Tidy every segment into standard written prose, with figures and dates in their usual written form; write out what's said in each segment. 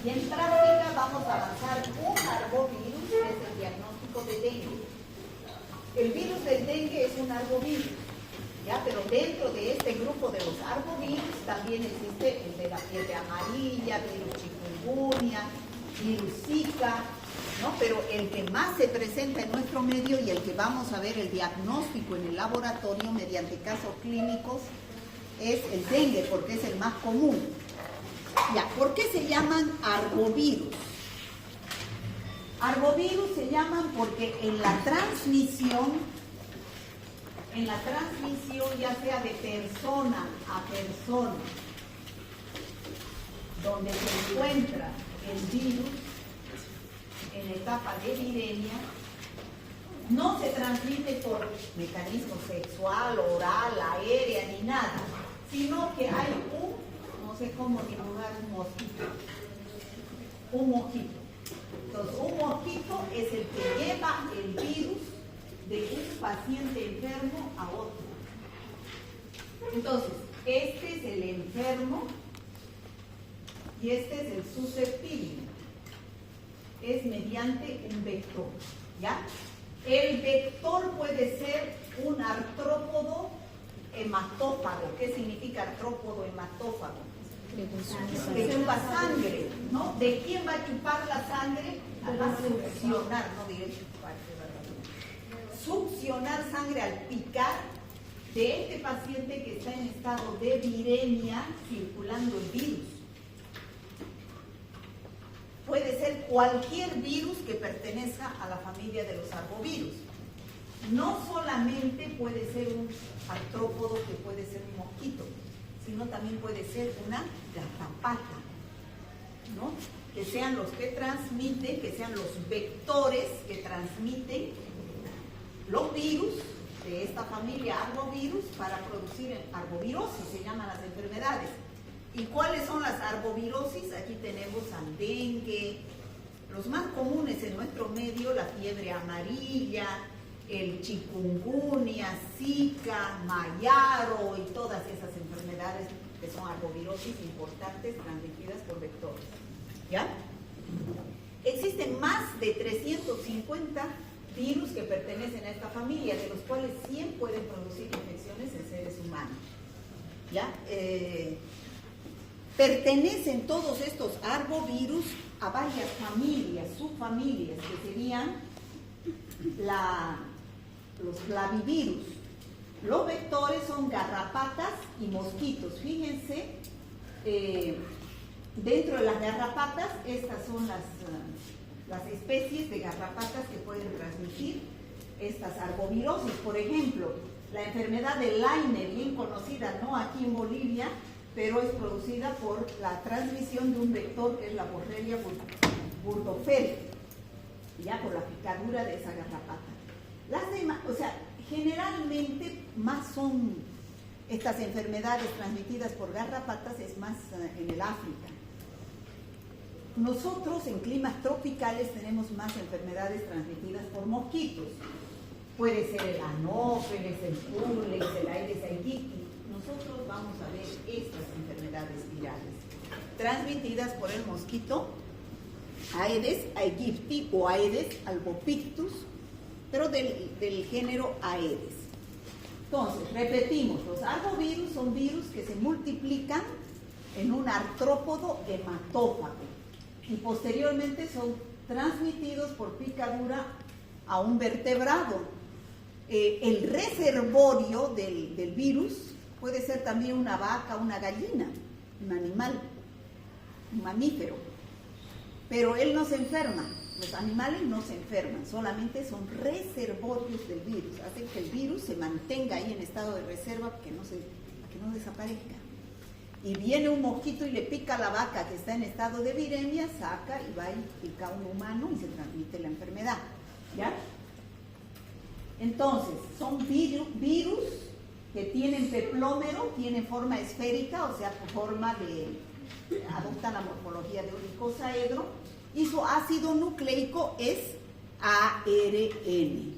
Y en práctica vamos a avanzar un arbovirus, que es el diagnóstico de dengue. El virus del dengue es un arbovirus, ¿ya? Pero dentro de este grupo de los arbovirus también existe el de la fiebre amarilla, virus chikungunya, virus Zika, ¿no? Pero el que más se presenta en nuestro medio y el que vamos a ver el diagnóstico en el laboratorio mediante casos clínicos es el dengue, porque es el más común. Ya, ¿por qué se llaman arbovirus? Arbovirus se llaman porque en la transmisión, ya sea de persona a persona, donde se encuentra el virus en etapa de viremia, no se transmite por mecanismo sexual, oral, aérea, ni nada, sino que hay no sé cómo dibujar un mosquito. Entonces, un mosquito es el que lleva el virus de un paciente enfermo a otro. Entonces, este es el enfermo y este es el susceptible. Es mediante un vector, ¿ya? El vector puede ser un artrópodo hematófago. ¿Qué significa artrópodo hematófago? Que chupa sangre, ¿no? ¿De quién va a chupar la sangre? Va a succionar, no diré chupar, succionar sangre al picar de este paciente que está en estado de viremia circulando el virus. Puede ser cualquier virus que pertenezca a la familia de los arbovirus. No solamente puede ser un artrópodo que puede ser un mosquito, sino también puede ser una garrapata, ¿no? Que sean los que transmiten, que sean los vectores que transmiten los virus de esta familia arbovirus para producir arbovirosis, se llaman las enfermedades. ¿Y cuáles son las arbovirosis? Aquí tenemos al dengue, los más comunes en nuestro medio, la fiebre amarilla, el chikungunya, Zika, mayaro y todas esas enfermedades que son arbovirosis importantes transmitidas por vectores. ¿Ya? Existen más de 350 virus que pertenecen a esta familia, de los cuales 100 pueden producir infecciones en seres humanos. ¿Ya? Pertenecen todos estos arbovirus a varias familias, subfamilias, que serían los flavivirus. Los vectores son garrapatas y mosquitos. Fíjense, dentro de las garrapatas, estas son las especies de garrapatas que pueden transmitir estas arbovirosis. Por ejemplo, la enfermedad de Lyme, bien conocida, no aquí en Bolivia, pero es producida por la transmisión de un vector que es la Borrelia burgdorferi, ya por la picadura de esa garrapata. Las demás, o sea, generalmente más son estas enfermedades transmitidas por garrapatas, es más en el África. Nosotros en climas tropicales tenemos más enfermedades transmitidas por mosquitos. Puede ser el anófeles, el culex, el aedes aegypti. Nosotros vamos a ver estas enfermedades virales transmitidas por el mosquito Aedes aegypti o Aedes albopictus, pero del género Aedes. Entonces, repetimos, los arbovirus son virus que se multiplican en un artrópodo hematófago y posteriormente son transmitidos por picadura a un vertebrado. El reservorio del virus puede ser también una vaca, una gallina, un animal, un mamífero, pero él no se enferma. Los animales no se enferman, solamente son reservorios del virus, hacen que el virus se mantenga ahí en estado de reserva para que no desaparezca. Y viene un mosquito y le pica a la vaca que está en estado de viremia, saca y va y pica a un humano y se transmite la enfermedad. ¿Ya? Entonces, son virus que tienen peplómero, tienen forma esférica, o sea, adoptan la morfología de un icosaedro, y su ácido nucleico es ARN.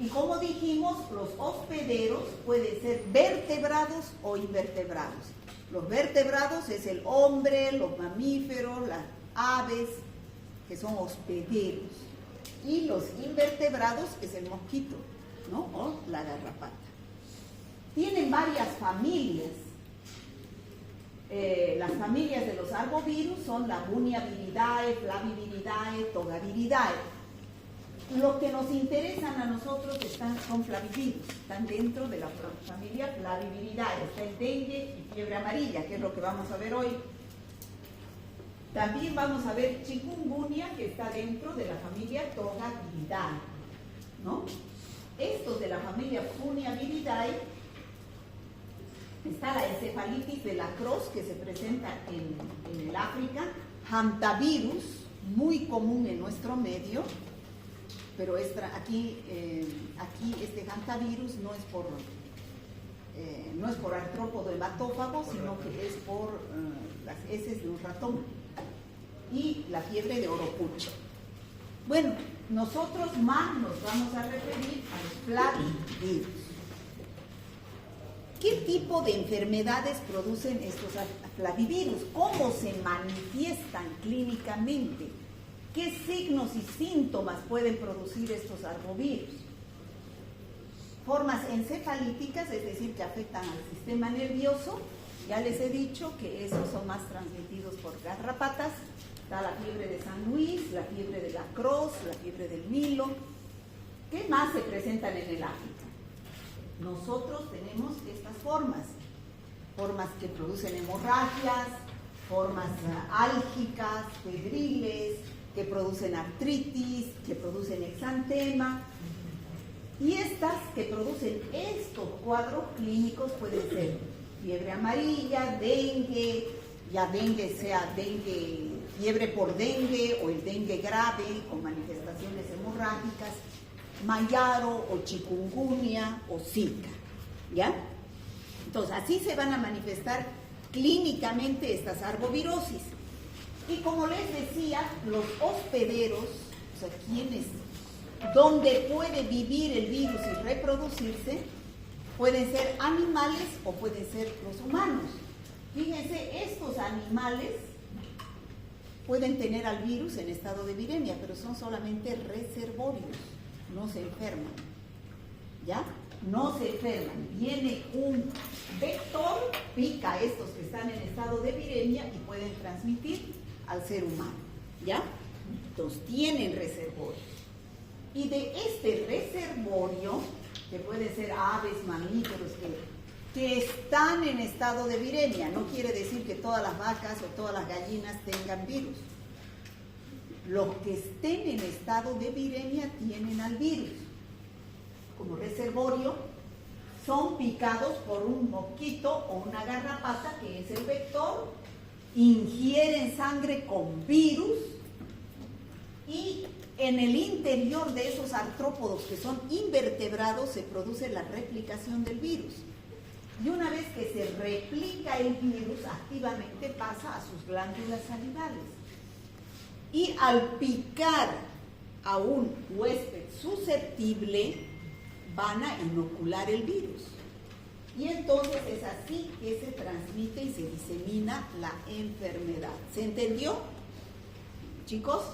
Y como dijimos, los hospederos pueden ser vertebrados o invertebrados. Los vertebrados es el hombre, los mamíferos, aves, que son hospederos, y los invertebrados es el mosquito, ¿no? O la garrapata. Tienen varias familias. Las familias de los arbovirus son la Bunyaviridae, Flaviviridae, Togaviridae. Lo que nos interesan a nosotros son flavivirus, están dentro de la familia Flaviviridae. Está el dengue y fiebre amarilla, que es lo que vamos a ver hoy. También vamos a ver chikungunya, que está dentro de la familia Togaviridae, ¿no? Estos de la familia Bunyaviridae, está la encefalitis de la Crohn, que se presenta en el África, hantavirus, muy común en nuestro medio, pero aquí este hantavirus no es por artrópodo hematófago, sino que es por las heces de un ratón. Y la fiebre de Oropucho. Bueno, nosotros más nos vamos a referir a los flavivirus. ¿Qué tipo de enfermedades producen estos flavivirus? ¿Cómo se manifiestan clínicamente? ¿Qué signos y síntomas pueden producir estos arbovirus? Formas encefalíticas, es decir, que afectan al sistema nervioso. Ya les he dicho que esos son más transmitidos por garrapatas. Está la fiebre de San Luis, la fiebre de la Crohn, la fiebre del Nilo. ¿Qué más se presentan en el África? Nosotros tenemos estas formas que producen hemorragias, formas álgicas, febriles, que producen artritis, que producen exantema, y estas que producen estos cuadros clínicos pueden ser fiebre amarilla, dengue, ya dengue sea dengue, fiebre por dengue o el dengue grave con manifestaciones hemorrágicas, mayaro o chikungunya o zika, ¿ya? Entonces, así se van a manifestar clínicamente estas arbovirosis. Y como les decía, los hospederos, o sea, donde puede vivir el virus y reproducirse, pueden ser animales o pueden ser los humanos. Fíjense, estos animales pueden tener al virus en estado de viremia, pero son solamente reservorios. No se enferman, ¿ya? No se enferman. Viene un vector, pica a estos que están en estado de viremia y pueden transmitir al ser humano, ¿ya? Entonces tienen reservorio. Y de este reservorio, que puede ser aves, mamíferos, que están en estado de viremia, no quiere decir que todas las vacas o todas las gallinas tengan virus. Los que estén en estado de viremia tienen al virus. Como reservorio, son picados por un mosquito o una garrapata, que es el vector, ingieren sangre con virus y en el interior de esos artrópodos que son invertebrados se produce la replicación del virus. Y una vez que se replica el virus, activamente pasa a sus glándulas salivales. Y al picar a un huésped susceptible, van a inocular el virus. Y entonces es así que se transmite y se disemina la enfermedad. ¿Se entendió, chicos?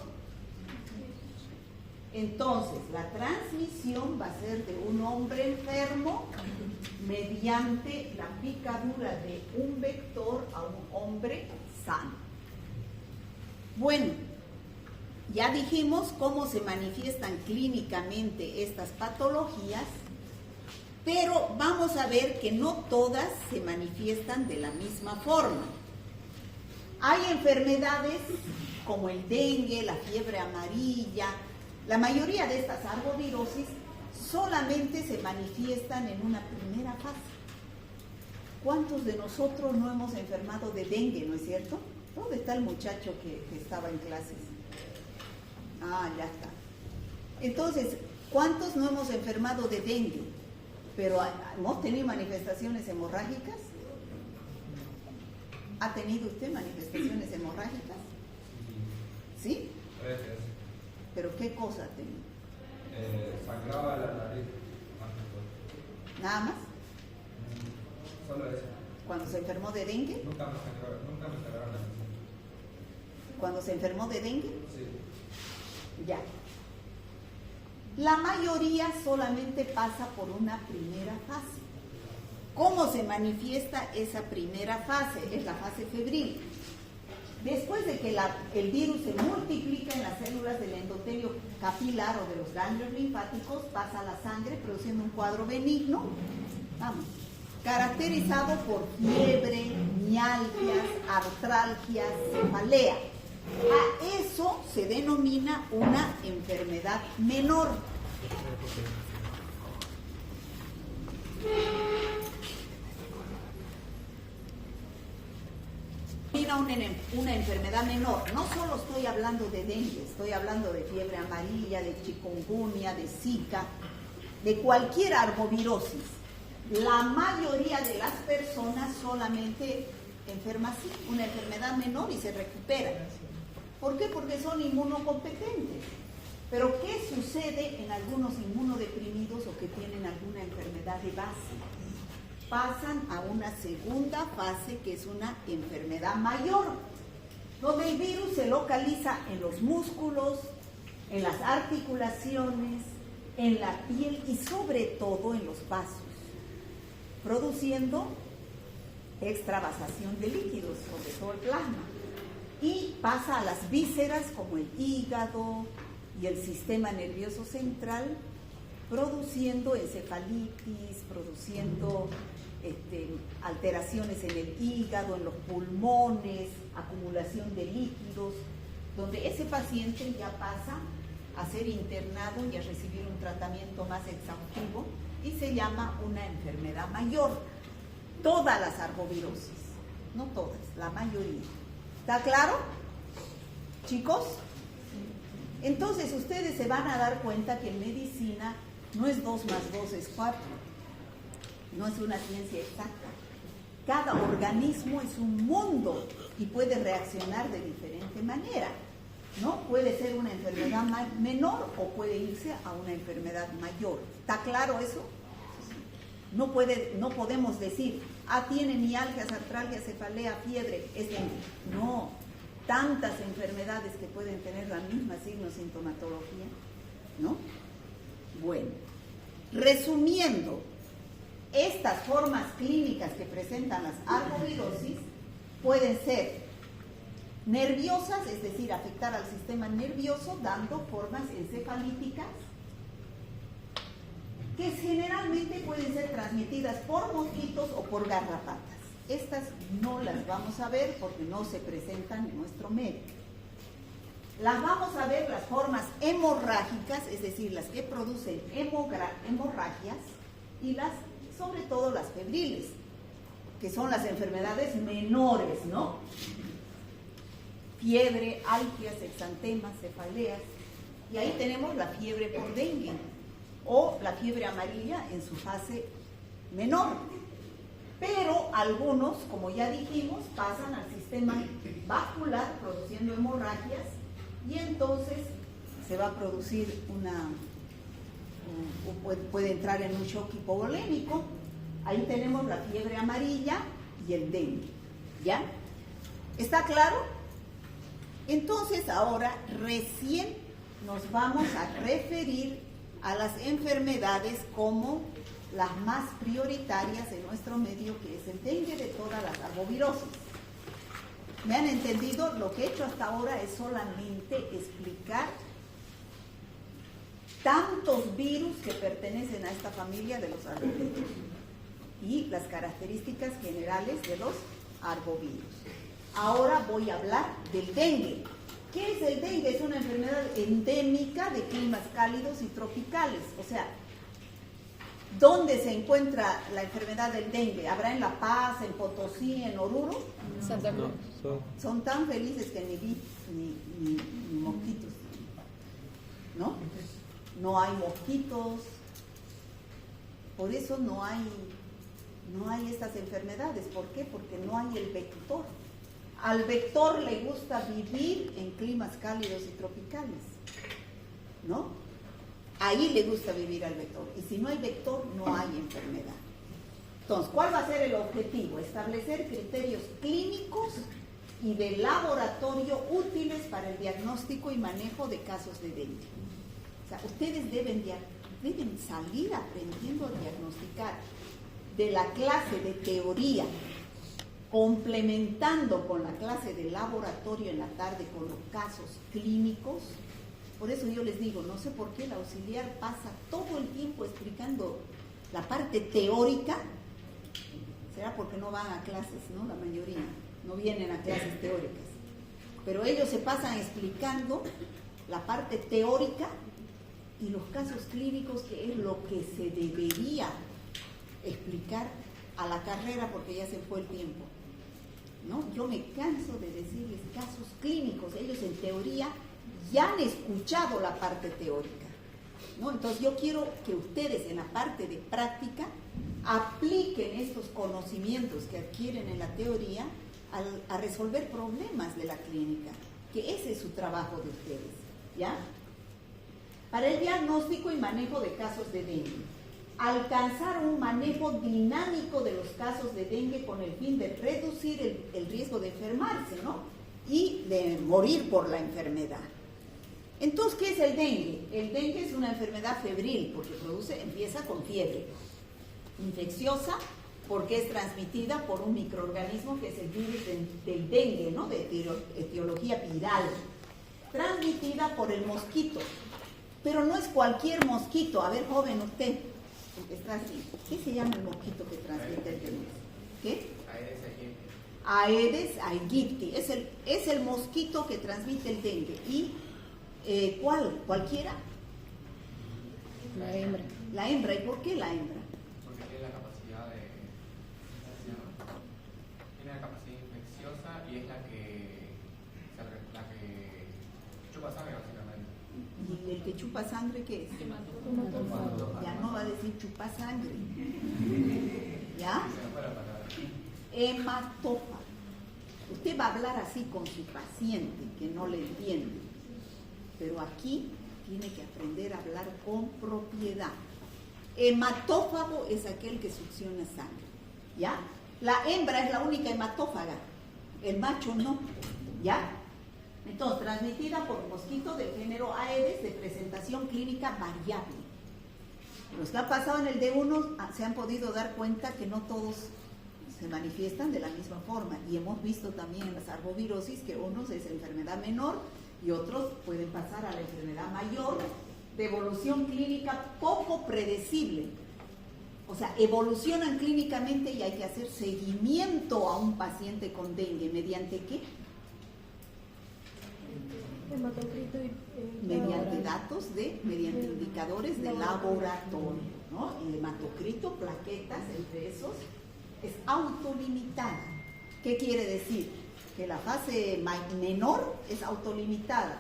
Entonces, la transmisión va a ser de un hombre enfermo mediante la picadura de un vector a un hombre sano. Bueno, ya dijimos cómo se manifiestan clínicamente estas patologías, pero vamos a ver que no todas se manifiestan de la misma forma. Hay enfermedades como el dengue, la fiebre amarilla. La mayoría de estas arbovirosis solamente se manifiestan en una primera fase. ¿Cuántos de nosotros no hemos enfermado de dengue, no es cierto? ¿Dónde está el muchacho que estaba en clases? Ah, ya está. Entonces, ¿cuántos no hemos enfermado de dengue? Pero ¿hemos tenido manifestaciones hemorrágicas? ¿Ha tenido usted manifestaciones hemorrágicas? ¿Sí? ¿Pero qué cosa ha tenido? Sangraba la nariz. ¿Nada más? Solo eso. ¿Cuando se enfermó de dengue? Nunca me sangraron la nariz. cuando se enfermó de dengue? Sí. Ya. La mayoría solamente pasa por una primera fase. ¿Cómo se manifiesta esa primera fase? Es la fase febril. Después de que el virus se multiplica en las células del endotelio capilar o de los ganglios linfáticos, pasa a la sangre produciendo un cuadro benigno, caracterizado por fiebre, mialgias, artralgias, cefalea. A eso se denomina una enfermedad menor. Una enfermedad menor. No solo estoy hablando de dengue, estoy hablando de fiebre amarilla, de chikungunya, de zika, de cualquier arbovirosis. La mayoría de las personas solamente enferman así, una enfermedad menor y se recuperan. ¿Por qué? Porque son inmunocompetentes. Pero ¿qué sucede en algunos inmunodeprimidos o que tienen alguna enfermedad de base? Pasan a una segunda fase que es una enfermedad mayor, donde el virus se localiza en los músculos, en las articulaciones, en la piel y sobre todo en los vasos, produciendo extravasación de líquidos, sobre todo el plasma, y pasa a las vísceras como el hígado y el sistema nervioso central, produciendo encefalitis, produciendo alteraciones en el hígado, en los pulmones, acumulación de líquidos, donde ese paciente ya pasa a ser internado y a recibir un tratamiento más exhaustivo y se llama una enfermedad mayor. Todas las arbovirosis, no todas, la mayoría. ¿Está claro, chicos? Entonces ustedes se van a dar cuenta que en medicina no es 2 más 2 es 4. No es una ciencia exacta. Cada organismo es un mundo y puede reaccionar de diferente manera, ¿no? Puede ser una enfermedad menor o puede irse a una enfermedad mayor. ¿Está claro eso? No podemos decir, tiene mialgias, artralgias, cefalea, fiebre, es dengue. No, tantas enfermedades que pueden tener la misma signo-sintomatología, ¿no? Bueno, resumiendo, estas formas clínicas que presentan las arbovirosis pueden ser nerviosas, es decir, afectar al sistema nervioso dando formas encefalíticas, que generalmente pueden ser transmitidas por mosquitos o por garrapatas. Estas no las vamos a ver porque no se presentan en nuestro medio. Las vamos a ver las formas hemorrágicas, es decir, las que producen hemorragias, y sobre todo las febriles, que son las enfermedades menores, ¿no? Fiebre, algias, exantemas, cefaleas, y ahí tenemos la fiebre por dengue, o la fiebre amarilla en su fase menor. Pero algunos, como ya dijimos, pasan al sistema vascular produciendo hemorragias y entonces se va a producir puede entrar en un shock hipovolémico. Ahí tenemos la fiebre amarilla y el dengue. ¿Ya? ¿Está claro? Entonces ahora recién nos vamos a referir a las enfermedades como las más prioritarias en nuestro medio, que es el dengue de todas las arbovirosis. ¿Me han entendido? Lo que he hecho hasta ahora es solamente explicar tantos virus que pertenecen a esta familia de los arbovirus y las características generales de los arbovirus. Ahora voy a hablar del dengue. ¿Qué es el dengue? Es una enfermedad endémica de climas cálidos y tropicales. O sea, ¿dónde se encuentra la enfermedad del dengue? ¿Habrá en La Paz, en Potosí, en Oruro? Santa Cruz. Son tan felices que ni vi ni mosquitos, ¿no? No hay mosquitos, por eso no hay estas enfermedades. ¿Por qué? Porque no hay el vector. Al vector le gusta vivir en climas cálidos y tropicales, ¿no? Ahí le gusta vivir al vector. Y si no hay vector, no hay enfermedad. Entonces, ¿cuál va a ser el objetivo? Establecer criterios clínicos y de laboratorio útiles para el diagnóstico y manejo de casos de dengue. O sea, ustedes deben salir aprendiendo a diagnosticar de la clase de teoría, complementando con la clase de laboratorio en la tarde con los casos clínicos. Por eso yo les digo, no sé por qué el auxiliar pasa todo el tiempo explicando la parte teórica. Será porque no van a clases, ¿no? La mayoría no vienen a clases teóricas. Pero ellos se pasan explicando la parte teórica y los casos clínicos, que es lo que se debería explicar a la carrera, porque ya se fue el tiempo, ¿no? Yo me canso de decirles casos clínicos. Ellos en teoría ya han escuchado la parte teórica, ¿no? Entonces yo quiero que ustedes en la parte de práctica apliquen estos conocimientos que adquieren en la teoría a resolver problemas de la clínica, que ese es su trabajo de ustedes, ¿ya? Para el diagnóstico y manejo de casos de dengue, alcanzar un manejo dinámico de los casos de dengue con el fin de reducir el riesgo de enfermarse, ¿no? Y de morir por la enfermedad. Entonces, ¿qué es el dengue? El dengue es una enfermedad febril porque empieza con fiebre, infecciosa porque es transmitida por un microorganismo que es el virus del dengue, ¿no? De etiología viral, transmitida por el mosquito. Pero no es cualquier mosquito. A ver, joven, usted, porque está así, ¿qué se llama el mosquito que transmite el dengue? ¿Qué? Aedes aegypti. Es el mosquito que transmite el dengue. ¿Y cuál? ¿Cualquiera? La hembra. La hembra. ¿Y por qué la hembra? Porque tiene la capacidad infecciosa y es la que chupa sangre básicamente. ¿Y el que chupa sangre qué es? Ya no va a decir chupa sangre. ¿Ya? Hematófago. Usted va a hablar así con su paciente que no le entiende, pero aquí tiene que aprender a hablar con propiedad. Hematófago es aquel que succiona sangre, ¿ya? La hembra es la única hematófaga, el macho no, ¿ya? Entonces, transmitida por mosquitos del género Aedes de presentación clínica variable. Los que han pasado en el D1 se han podido dar cuenta que no todos se manifiestan de la misma forma, y hemos visto también en las arbovirosis que unos es enfermedad menor y otros pueden pasar a la enfermedad mayor, de evolución clínica poco predecible. O sea, evolucionan clínicamente y hay que hacer seguimiento a un paciente con dengue. ¿Mediante qué? Mediante datos mediante indicadores de laboratorio, ¿no? El hematocrito, plaquetas, entre esos, es autolimitada. ¿Qué quiere decir? Que la fase menor es autolimitada.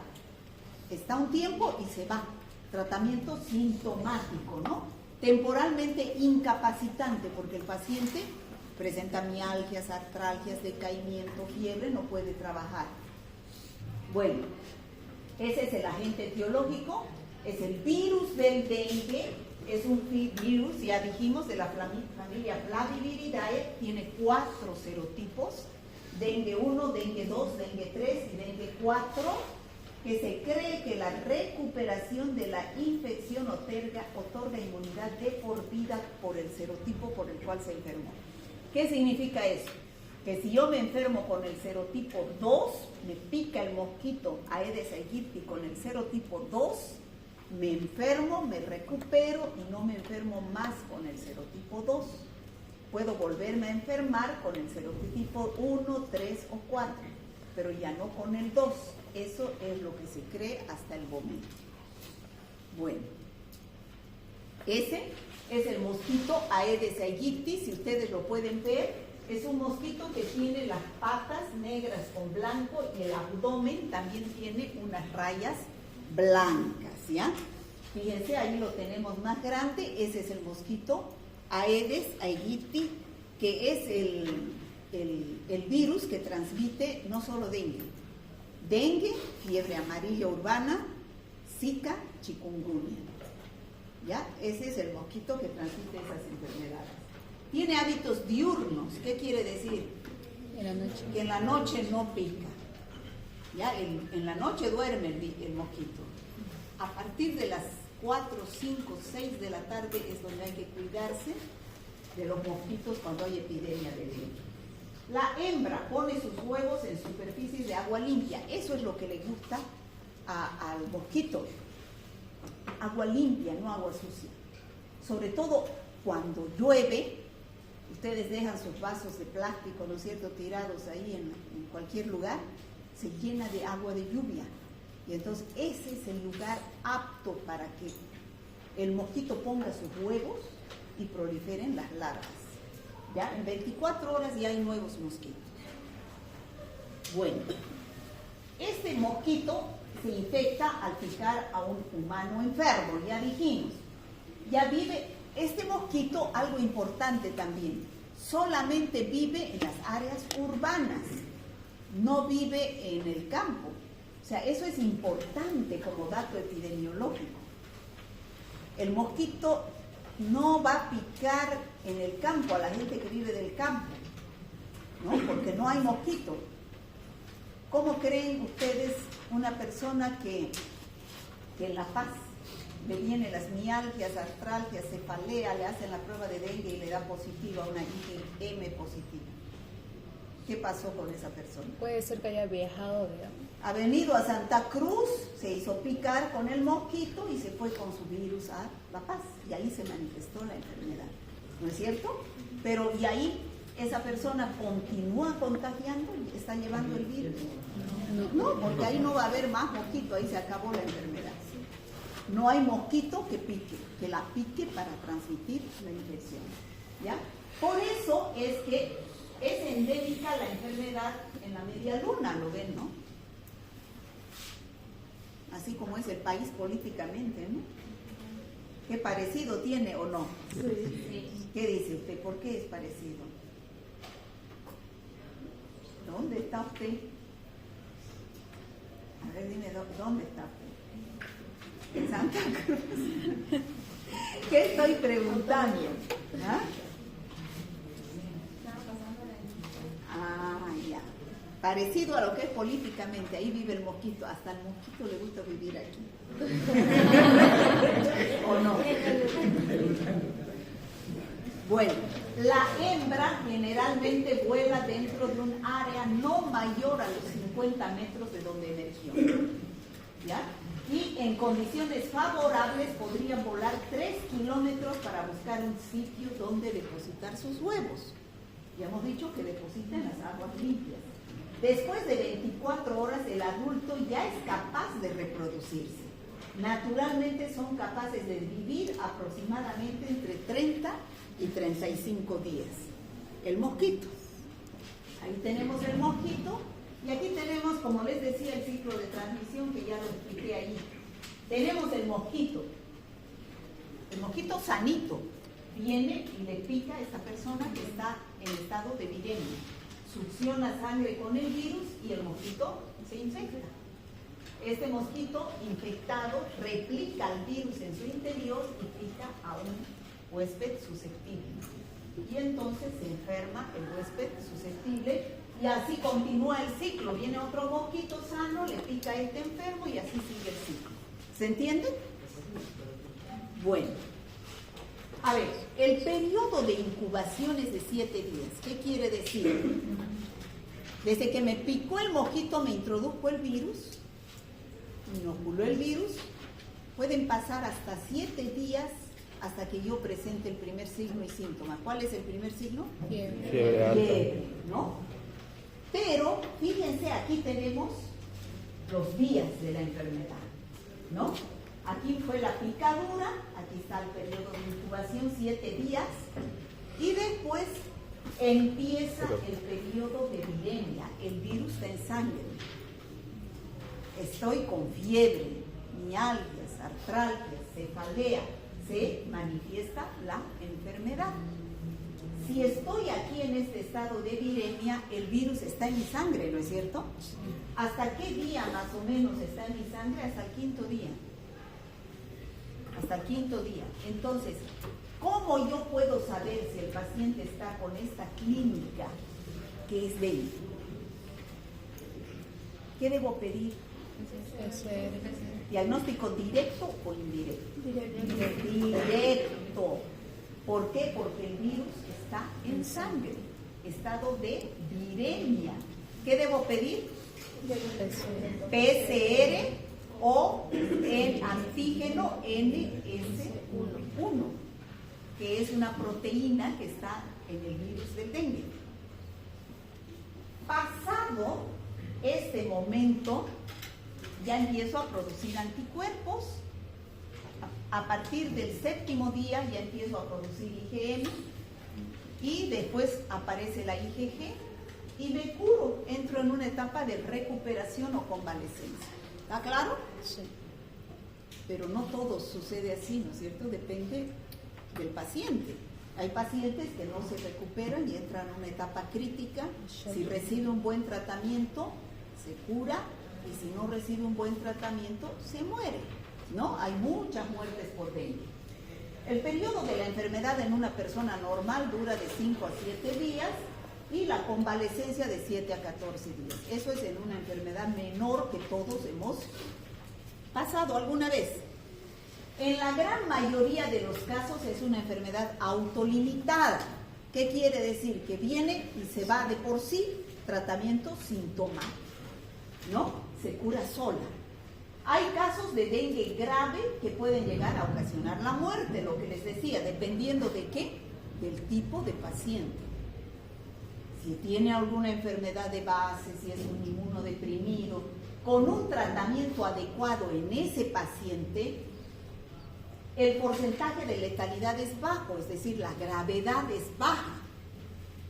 Está un tiempo y se va. Tratamiento sintomático, ¿no? Temporalmente incapacitante, porque el paciente presenta mialgias, artralgias, decaimiento, fiebre, no puede trabajar. Bueno, ese es el agente etiológico, es el virus del dengue, es un virus, ya dijimos, de la familia Flaviviridae, tiene 4 serotipos, dengue 1, dengue 2, dengue 3 y dengue 4, que se cree que la recuperación de la infección otorga inmunidad de por vida por el serotipo por el cual se enfermó. ¿Qué significa eso? Que si yo me enfermo con el serotipo 2, me pica el mosquito Aedes aegypti con el serotipo 2, me enfermo, me recupero y no me enfermo más con el serotipo 2. Puedo volverme a enfermar con el serotipo 1, 3 o 4, pero ya no con el 2. Eso es lo que se cree hasta el momento. Bueno, ese es el mosquito Aedes aegypti, si ustedes lo pueden ver. Es un mosquito que tiene las patas negras con blanco y el abdomen también tiene unas rayas blancas, ¿ya? Fíjense, ahí lo tenemos más grande. Ese es el mosquito Aedes aegypti, que es el virus que transmite no solo dengue, fiebre amarilla urbana, Zika, chikungunya. ¿Ya? Ese es el mosquito que transmite esas enfermedades. Tiene hábitos diurnos. ¿Qué quiere decir? En la noche. Que en la noche no pica. Ya, en la noche duerme el mosquito. A partir de las 4, 5, 6 de la tarde es donde hay que cuidarse de los mosquitos cuando hay epidemia de dengue. La hembra pone sus huevos en superficies de agua limpia. Eso es lo que le gusta al mosquito. Agua limpia, no agua sucia. Sobre todo cuando llueve, ustedes dejan sus vasos de plástico, ¿no es cierto?, tirados ahí en cualquier lugar, se llena de agua de lluvia. Y entonces ese es el lugar apto para que el mosquito ponga sus huevos y proliferen las larvas. Ya en 24 horas ya hay nuevos mosquitos. Bueno, este mosquito se infecta al picar a un humano enfermo, ya dijimos. Ya vive, este mosquito, algo importante también, solamente vive en las áreas urbanas, no vive en el campo. O sea, eso es importante como dato epidemiológico. El mosquito no va a picar en el campo a la gente que vive del campo, ¿no? Porque no hay mosquito. ¿Cómo creen ustedes una persona que en La Paz le vienen las mialgias, artralgias, cefalea, le hacen la prueba de dengue y le da positiva, una IgM positiva? ¿Qué pasó con esa persona? Puede ser que haya viajado, digamos. Ha venido a Santa Cruz, se hizo picar con el mosquito y se fue con su virus a La Paz. Y ahí se manifestó la enfermedad, ¿no es cierto? Pero y ahí esa persona continúa contagiando y está llevando el virus. No, porque ahí no va a haber más mosquito, ahí se acabó la enfermedad. No hay mosquito que pique, que la pique para transmitir la infección, ¿ya? Por eso es que es endémica la enfermedad en la media luna, ¿lo ven, no? Así como es el país políticamente, ¿no? ¿Qué parecido tiene o no? Sí. ¿Qué dice usted? ¿Por qué es parecido? ¿Dónde está usted? A ver, dime, ¿dónde está usted? En Santa Cruz. ¿Qué estoy preguntando? ¿Ah? Ya. Parecido a lo que es políticamente, ahí vive el mosquito, hasta el mosquito le gusta vivir aquí. ¿O no? Bueno, la hembra generalmente vuela dentro de un área no mayor a los 50 metros de donde emergió, ¿ya? Y en condiciones favorables podrían volar 3 kilómetros para buscar un sitio donde depositar sus huevos. Ya hemos dicho que depositen las aguas limpias. Después de 24 horas el adulto ya es capaz de reproducirse. Naturalmente son capaces de vivir aproximadamente entre 30 y 35 días. El mosquito. Ahí tenemos el mosquito y aquí tenemos, como les decía, el ciclo de transmisión que ya lo expliqué ahí. Tenemos el mosquito sanito. Viene y le pica a esta persona que está en estado de viremia. Succiona sangre con el virus y el mosquito se infecta. Este mosquito infectado replica el virus en su interior y pica a un huésped susceptible. Y entonces se enferma el huésped susceptible y así continúa el ciclo. Viene otro mosquito sano, le pica a este enfermo y así sigue el ciclo. ¿Se entiende? Bueno. A ver, el periodo de incubación es de 7 días. ¿Qué quiere decir? Desde que me picó el mosquito, me introdujo el virus, me inoculó el virus, pueden pasar hasta 7 días hasta que yo presente el primer signo y síntoma. ¿Cuál es el primer signo? Fiebre, ¿no? Pero, fíjense, aquí tenemos los días de la enfermedad, ¿no? Aquí fue la picadura, aquí está el periodo de incubación, 7 días, y después empieza el periodo de viremia, el virus está en sangre. Estoy con fiebre, mialgias, artralgias, cefalea, se manifiesta la enfermedad. Si estoy aquí en este estado de viremia, el virus está en mi sangre, ¿no es cierto? ¿Hasta qué día más o menos está en mi sangre? Hasta el 5.º día. Hasta el 5.º día. Entonces, ¿cómo yo puedo saber si el paciente está con esta clínica que es dengue. ¿Qué debo pedir? ¿Diagnóstico directo o indirecto? Directo. ¿Por qué? Porque el virus está en sangre, estado de viremia. ¿Qué debo pedir? PCR o el antígeno NS1, que es una proteína que está en el virus del dengue. Pasado este momento, ya empiezo a producir anticuerpos. A partir del 7º día ya empiezo a producir IgM y después aparece la IgG y me curo, entro en una etapa de recuperación o convalecencia. ¿Está claro? Sí. Pero no todo sucede así, ¿no es cierto? Depende del paciente. Hay pacientes que no se recuperan y entran en una etapa crítica. Si recibe un buen tratamiento, se cura, y si no recibe un buen tratamiento, se muere, ¿no? Hay muchas muertes por dengue. El periodo de la enfermedad en una persona normal dura de 5 a 7 días y la convalecencia de 7 a 14 días. Eso es en una enfermedad menor que todos hemos pasado alguna vez. En la gran mayoría de los casos es una enfermedad autolimitada. ¿Qué quiere decir? Que viene y se va de por sí, tratamiento sintomático, ¿no? Se cura sola. Hay casos de dengue grave que pueden llegar a ocasionar la muerte, lo que les decía, dependiendo de qué, del tipo de paciente. Si tiene alguna enfermedad de base, si es un inmunodeprimido, con un tratamiento adecuado en ese paciente, el porcentaje de letalidad es bajo, es decir, la gravedad es baja,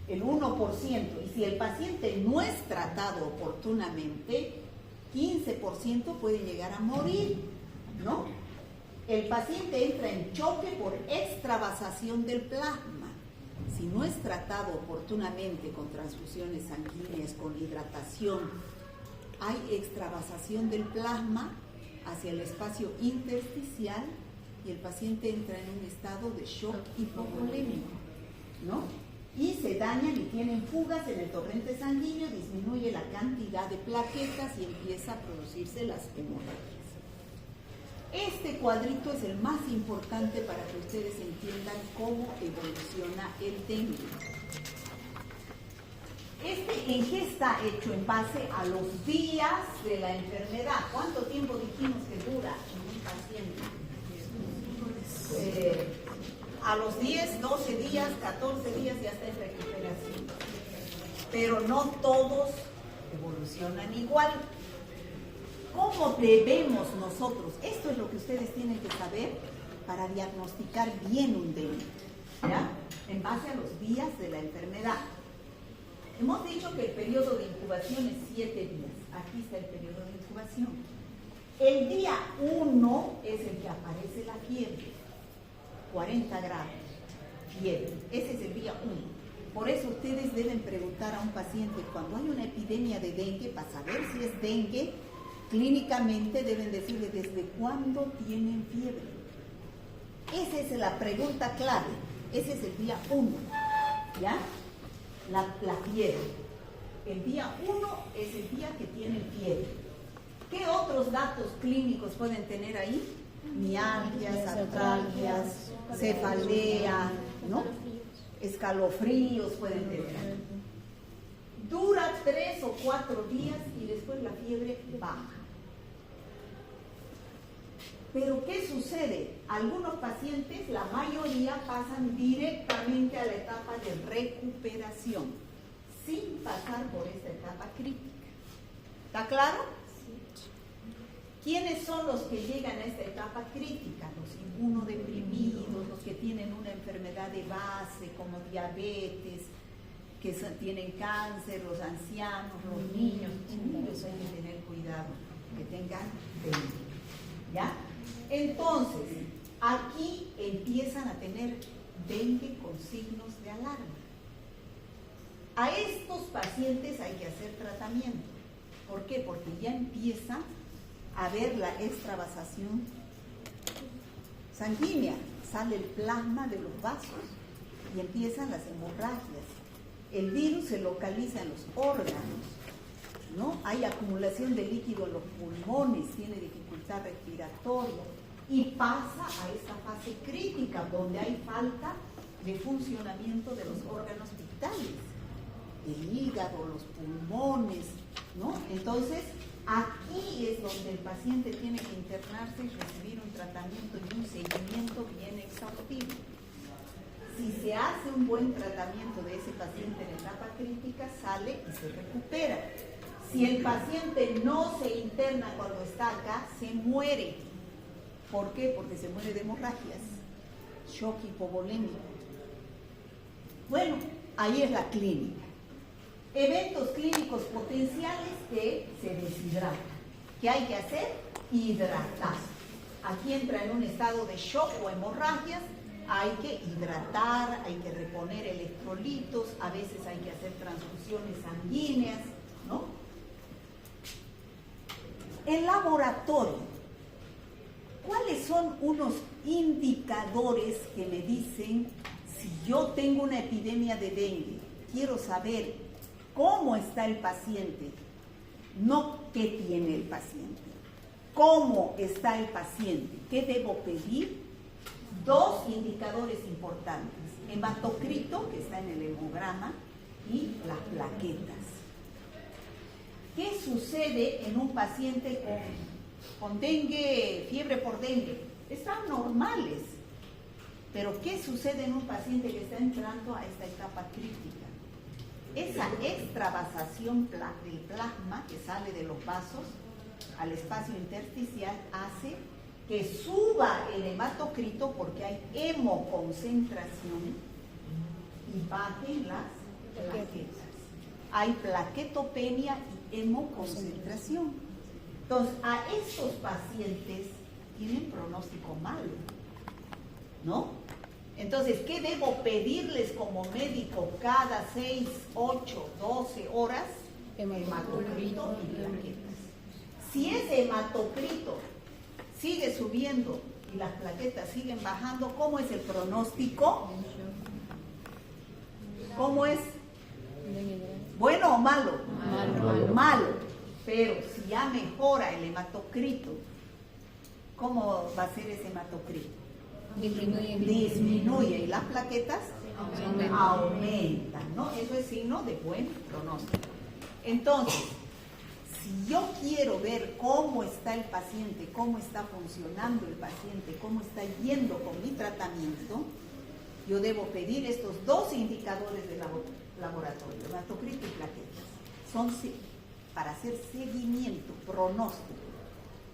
el 1%. Y si el paciente no es tratado oportunamente, 15% pueden llegar a morir, ¿no? El paciente entra en choque por extravasación del plasma. Si no es tratado oportunamente con transfusiones sanguíneas, con hidratación, hay extravasación del plasma hacia el espacio intersticial y el paciente entra en un estado de shock hipovolémico, ¿no? Y se dañan y tienen fugas en el torrente sanguíneo, disminuye la cantidad de plaquetas y empieza a producirse las hemorragias. Este cuadrito es el más importante para que ustedes entiendan cómo evoluciona el dengue. ¿En qué está hecho? En base a los días de la enfermedad. ¿Cuánto tiempo dijimos que dura un paciente? A los 10, 12 días, 14 días ya está en recuperación. Pero no todos evolucionan igual. ¿Cómo debemos nosotros? Esto es lo que ustedes tienen que saber para diagnosticar bien un dengue, ¿ya? En base a los días de la enfermedad. Hemos dicho que el periodo de incubación es 7 días. Aquí está el periodo de incubación. El día 1 es el que aparece la fiebre. 40 grados, fiebre. Ese es el día 1. Por eso ustedes deben preguntar a un paciente cuando hay una epidemia de dengue, para saber si es dengue, clínicamente deben decirle desde cuándo tienen fiebre. Esa es la pregunta clave. Ese es el día 1, ¿ya? La fiebre. El día 1 es el día que tienen fiebre. ¿Qué otros datos clínicos pueden tener ahí? Mialgias, artralgias, cefalea, ¿no? Escalofríos pueden tener. Dura 3 o 4 días y después la fiebre baja. Pero ¿qué sucede? Algunos pacientes, la mayoría, pasan directamente a la etapa de recuperación, sin pasar por esta etapa crítica. ¿Está claro? ¿Quiénes son los que llegan a esta etapa crítica? Los inmunodeprimidos, los que tienen una enfermedad de base como diabetes, que tienen cáncer, los ancianos, los niños. Ellos hay que tener cuidado, que tengan dengue, ¿ya? Entonces, aquí empiezan a tener dengue con signos de alarma. A estos pacientes hay que hacer tratamiento. ¿Por qué? Porque ya empieza a ver la extravasación sanguínea, sale el plasma de los vasos y empiezan las hemorragias. El virus se localiza en los órganos, ¿no? Hay acumulación de líquido en los pulmones, tiene dificultad respiratoria y pasa a esta fase crítica donde hay falta de funcionamiento de los órganos vitales, el hígado, los pulmones, ¿no? Entonces, aquí es donde el paciente tiene que internarse y recibir un tratamiento y un seguimiento bien exhaustivo. Si se hace un buen tratamiento de ese paciente en etapa crítica, sale y se recupera. Si el paciente no se interna cuando está acá, se muere. ¿Por qué? Porque se muere de hemorragias, shock hipovolémico. Bueno, ahí es la clínica. Eventos clínicos potenciales que se deshidratan. ¿Qué hay que hacer? Hidratar. Aquí entra en un estado de shock o hemorragias, hay que hidratar, hay que reponer electrolitos, a veces hay que hacer transfusiones sanguíneas, ¿no? El laboratorio. ¿Cuáles son unos indicadores que me dicen si yo tengo una epidemia de dengue? Quiero saber cómo está el paciente, no qué tiene el paciente. ¿Cómo está el paciente? ¿Qué debo pedir? Dos indicadores importantes, hematocrito, que está en el hemograma, y las plaquetas. ¿Qué sucede en un paciente con dengue, fiebre por dengue? Están normales, pero ¿qué sucede en un paciente que está entrando a esta etapa crítica? Esa extravasación del plasma que sale de los vasos al espacio intersticial hace que suba el hematocrito porque hay hemoconcentración y bajen las plaquetas. Hay plaquetopenia y hemoconcentración. Entonces, a estos pacientes tienen pronóstico malo, ¿no? Entonces, ¿qué debo pedirles como médico cada 6, 8, 12 horas? Hematocrito y plaquetas. Si ese hematocrito sigue subiendo y las plaquetas siguen bajando, ¿cómo es el pronóstico? ¿Cómo es? ¿Bueno o malo? Malo. Pero si ya mejora el hematocrito, ¿cómo va a ser ese hematocrito? Disminuye y las plaquetas aumentan, ¿no? Eso es signo de buen pronóstico. Entonces, si yo quiero ver cómo está el paciente, cómo está funcionando el paciente, cómo está yendo con mi tratamiento, yo debo pedir estos dos indicadores de laboratorio, hematocrito y plaquetas. Son para hacer seguimiento, pronóstico.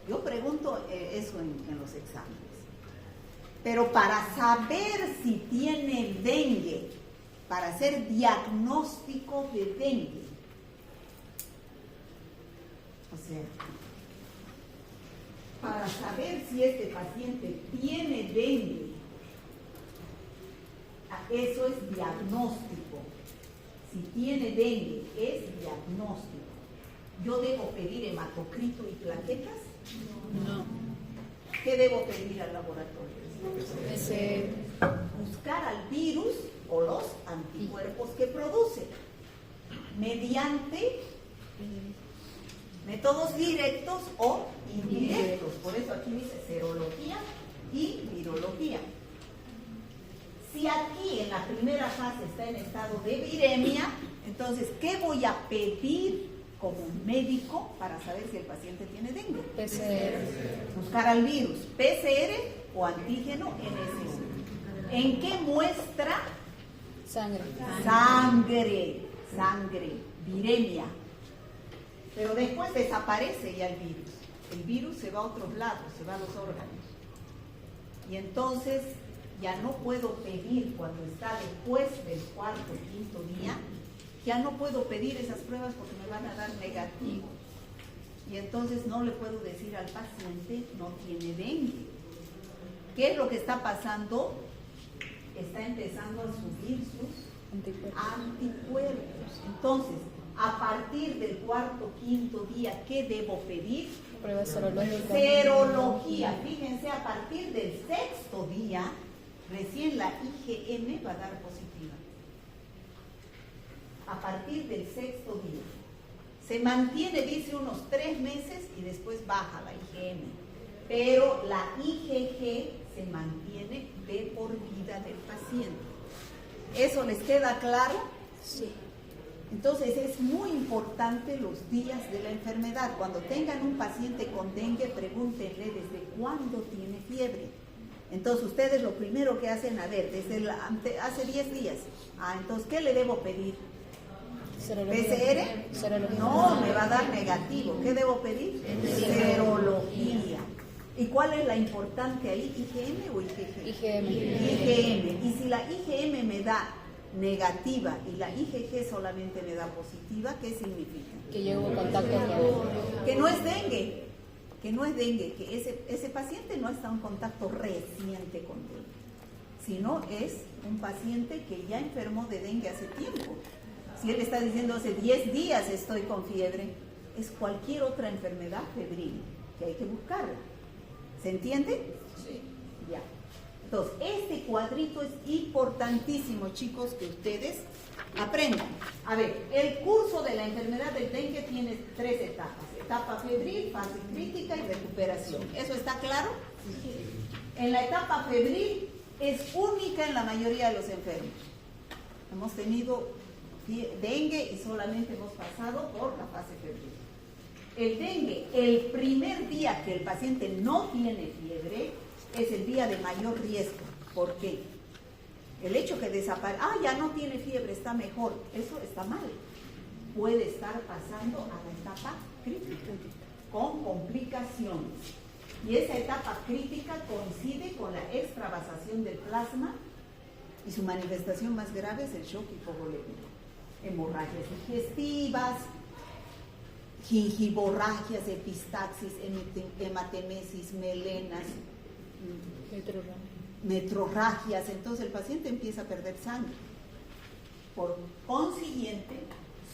Yo pregunto eso en los exámenes. Pero para saber si tiene dengue, para hacer diagnóstico de dengue, o sea, para saber si este paciente tiene dengue, eso es diagnóstico. Si tiene dengue, es diagnóstico. ¿Yo debo pedir hematocrito y plaquetas? No. ¿Qué debo pedir al laboratorio? Buscar al virus o los anticuerpos que produce mediante métodos directos o indirectos. Por eso aquí dice serología y virología. Si aquí en la primera fase está en estado de viremia, entonces, ¿qué voy a pedir como médico para saber si el paciente tiene dengue? PCR. Buscar al virus, PCR o antígeno NS1. ¿En qué muestra? Sangre, viremia. Pero después desaparece ya el virus. El virus se va a otros lados, se va a los órganos. Y entonces ya no puedo pedir cuando está después del cuarto o quinto día, ya no puedo pedir esas pruebas porque me van a dar negativo. Y entonces no le puedo decir al paciente no tiene dengue. ¿Qué es lo que está pasando? Está empezando a subir sus anticuerpos. Entonces, a partir del cuarto, quinto día, ¿qué debo pedir? Prueba serológica. Serología. Fíjense, a partir del sexto día, recién la IgM va a dar positiva. a partir del 6º día. Se mantiene, dice, unos 3 meses y después baja la IgM. Pero la IgG se mantiene de por vida del paciente. ¿Eso les queda claro? Sí. Entonces es muy importante los días de la enfermedad. Cuando tengan un paciente con dengue, pregúntenle desde cuándo tiene fiebre. Entonces ustedes lo primero que hacen, a ver, hace 10 días. Entonces, ¿qué le debo pedir? ¿PCR? Serología. No, me va a dar negativo. ¿Qué debo pedir? Serología. ¿Y cuál es la importante ahí? ¿IgM o IgG? IgM. IgM. Y si la IgM me da negativa y la IgG solamente me da positiva, ¿qué significa? Que yo hubo contacto con... Que no es dengue. Que no es dengue. Que ese paciente no está en contacto reciente con dengue, sino es un paciente que ya enfermó de dengue hace tiempo. Si él está diciendo hace 10 días estoy con fiebre, es cualquier otra enfermedad febril que hay que buscarla. ¿Se entiende? Sí. Ya. Entonces, este cuadrito es importantísimo, chicos, que ustedes aprendan. A ver, el curso de la enfermedad del dengue tiene 3 etapas. Etapa febril, fase crítica y recuperación. ¿Eso está claro? Sí. En la etapa febril es única en la mayoría de los enfermos. Hemos tenido dengue y solamente hemos pasado por la fase febril. El dengue, el primer día que el paciente no tiene fiebre, es el día de mayor riesgo. ¿Por qué? El hecho que desaparezca, ya no tiene fiebre, está mejor, eso está mal. Puede estar pasando a la etapa crítica, con complicaciones. Y esa etapa crítica coincide con la extravasación del plasma y su manifestación más grave es el shock hipovolémico. Hemorragias digestivas, gingivorragias, epistaxis, hematemesis, melenas, metrorragias. Entonces el paciente empieza a perder sangre. Por consiguiente,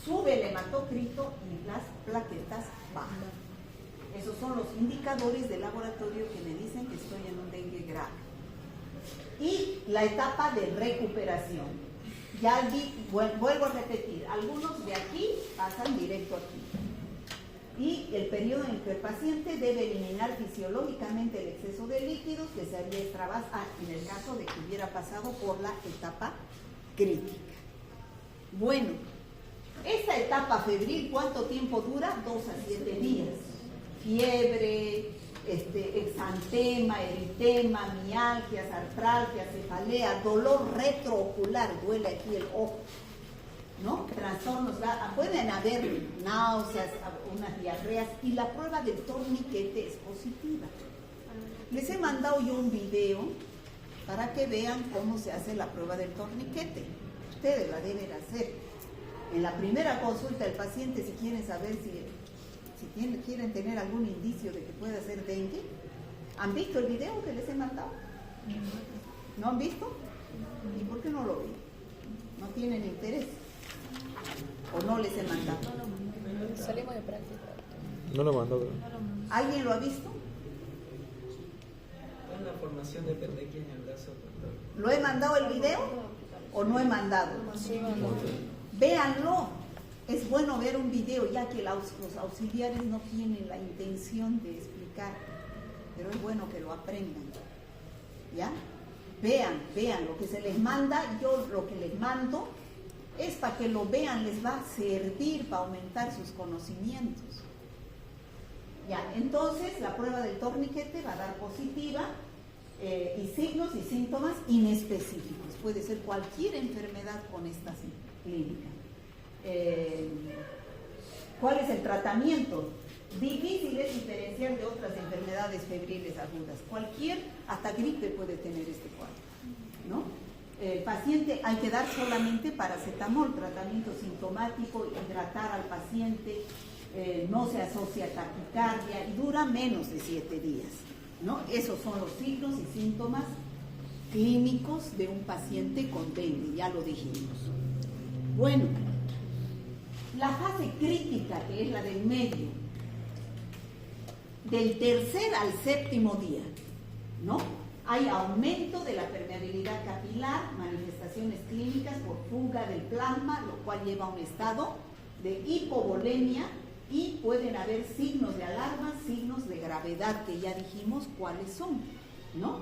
sube el hematocrito y las plaquetas bajan. Esos son los indicadores de laboratorio que me dicen que estoy en un dengue grave. Y la etapa de recuperación. Ya vuelvo a repetir, algunos de aquí pasan directo aquí. Y el periodo en que el paciente debe eliminar fisiológicamente el exceso de líquidos que se había extravasado en el caso de que hubiera pasado por la etapa crítica. Bueno, esta etapa febril, ¿cuánto tiempo dura? 2 a 7 días. Fiebre, exantema, eritema, mialgias, artralgias, cefalea, dolor retroocular, duele aquí el ojo, ¿no? Trastornos, pueden haber náuseas, unas diarreas, y la prueba del torniquete es positiva. Les he mandado yo un video para que vean cómo se hace la prueba del torniquete. Ustedes la deben hacer. En la primera consulta del paciente, si quieren saber si quieren tener algún indicio de que pueda ser dengue, ¿han visto el video que les he mandado? ¿No han visto? ¿Y por qué no lo ven? ¿No tienen interés? ¿O no les he mandado? Salimos de práctica. No lo mandó, pero... ¿Alguien lo ha visto? En la formación de Pendequia en el brazo. ¿Lo he mandado el video o no he mandado? Sí, mandó. Véanlo. Es bueno ver un video, ya que los auxiliares no tienen la intención de explicar, pero es bueno que lo aprendan. ¿Ya? Vean lo que se les manda. Yo lo que les mando es para que lo vean, les va a servir para aumentar sus conocimientos. Ya, entonces la prueba del torniquete va a dar positiva y signos y síntomas inespecíficos. Puede ser cualquier enfermedad con esta clínica. ¿Cuál es el tratamiento? Difícil es diferenciar de otras enfermedades febriles agudas. Hasta gripe puede tener este cuadro, ¿no? El paciente hay que dar solamente paracetamol, tratamiento sintomático, hidratar al paciente, no se asocia a taquicardia y dura menos de 7 días, ¿no? Esos son los signos y síntomas clínicos de un paciente con dengue, ya lo dijimos. Bueno, la fase crítica, que es la del medio, del 3er al 7º día, ¿no? Hay aumento de la permeabilidad capilar, manifestaciones clínicas por fuga del plasma, lo cual lleva a un estado de hipovolemia y pueden haber signos de alarma, signos de gravedad, que ya dijimos cuáles son, ¿no?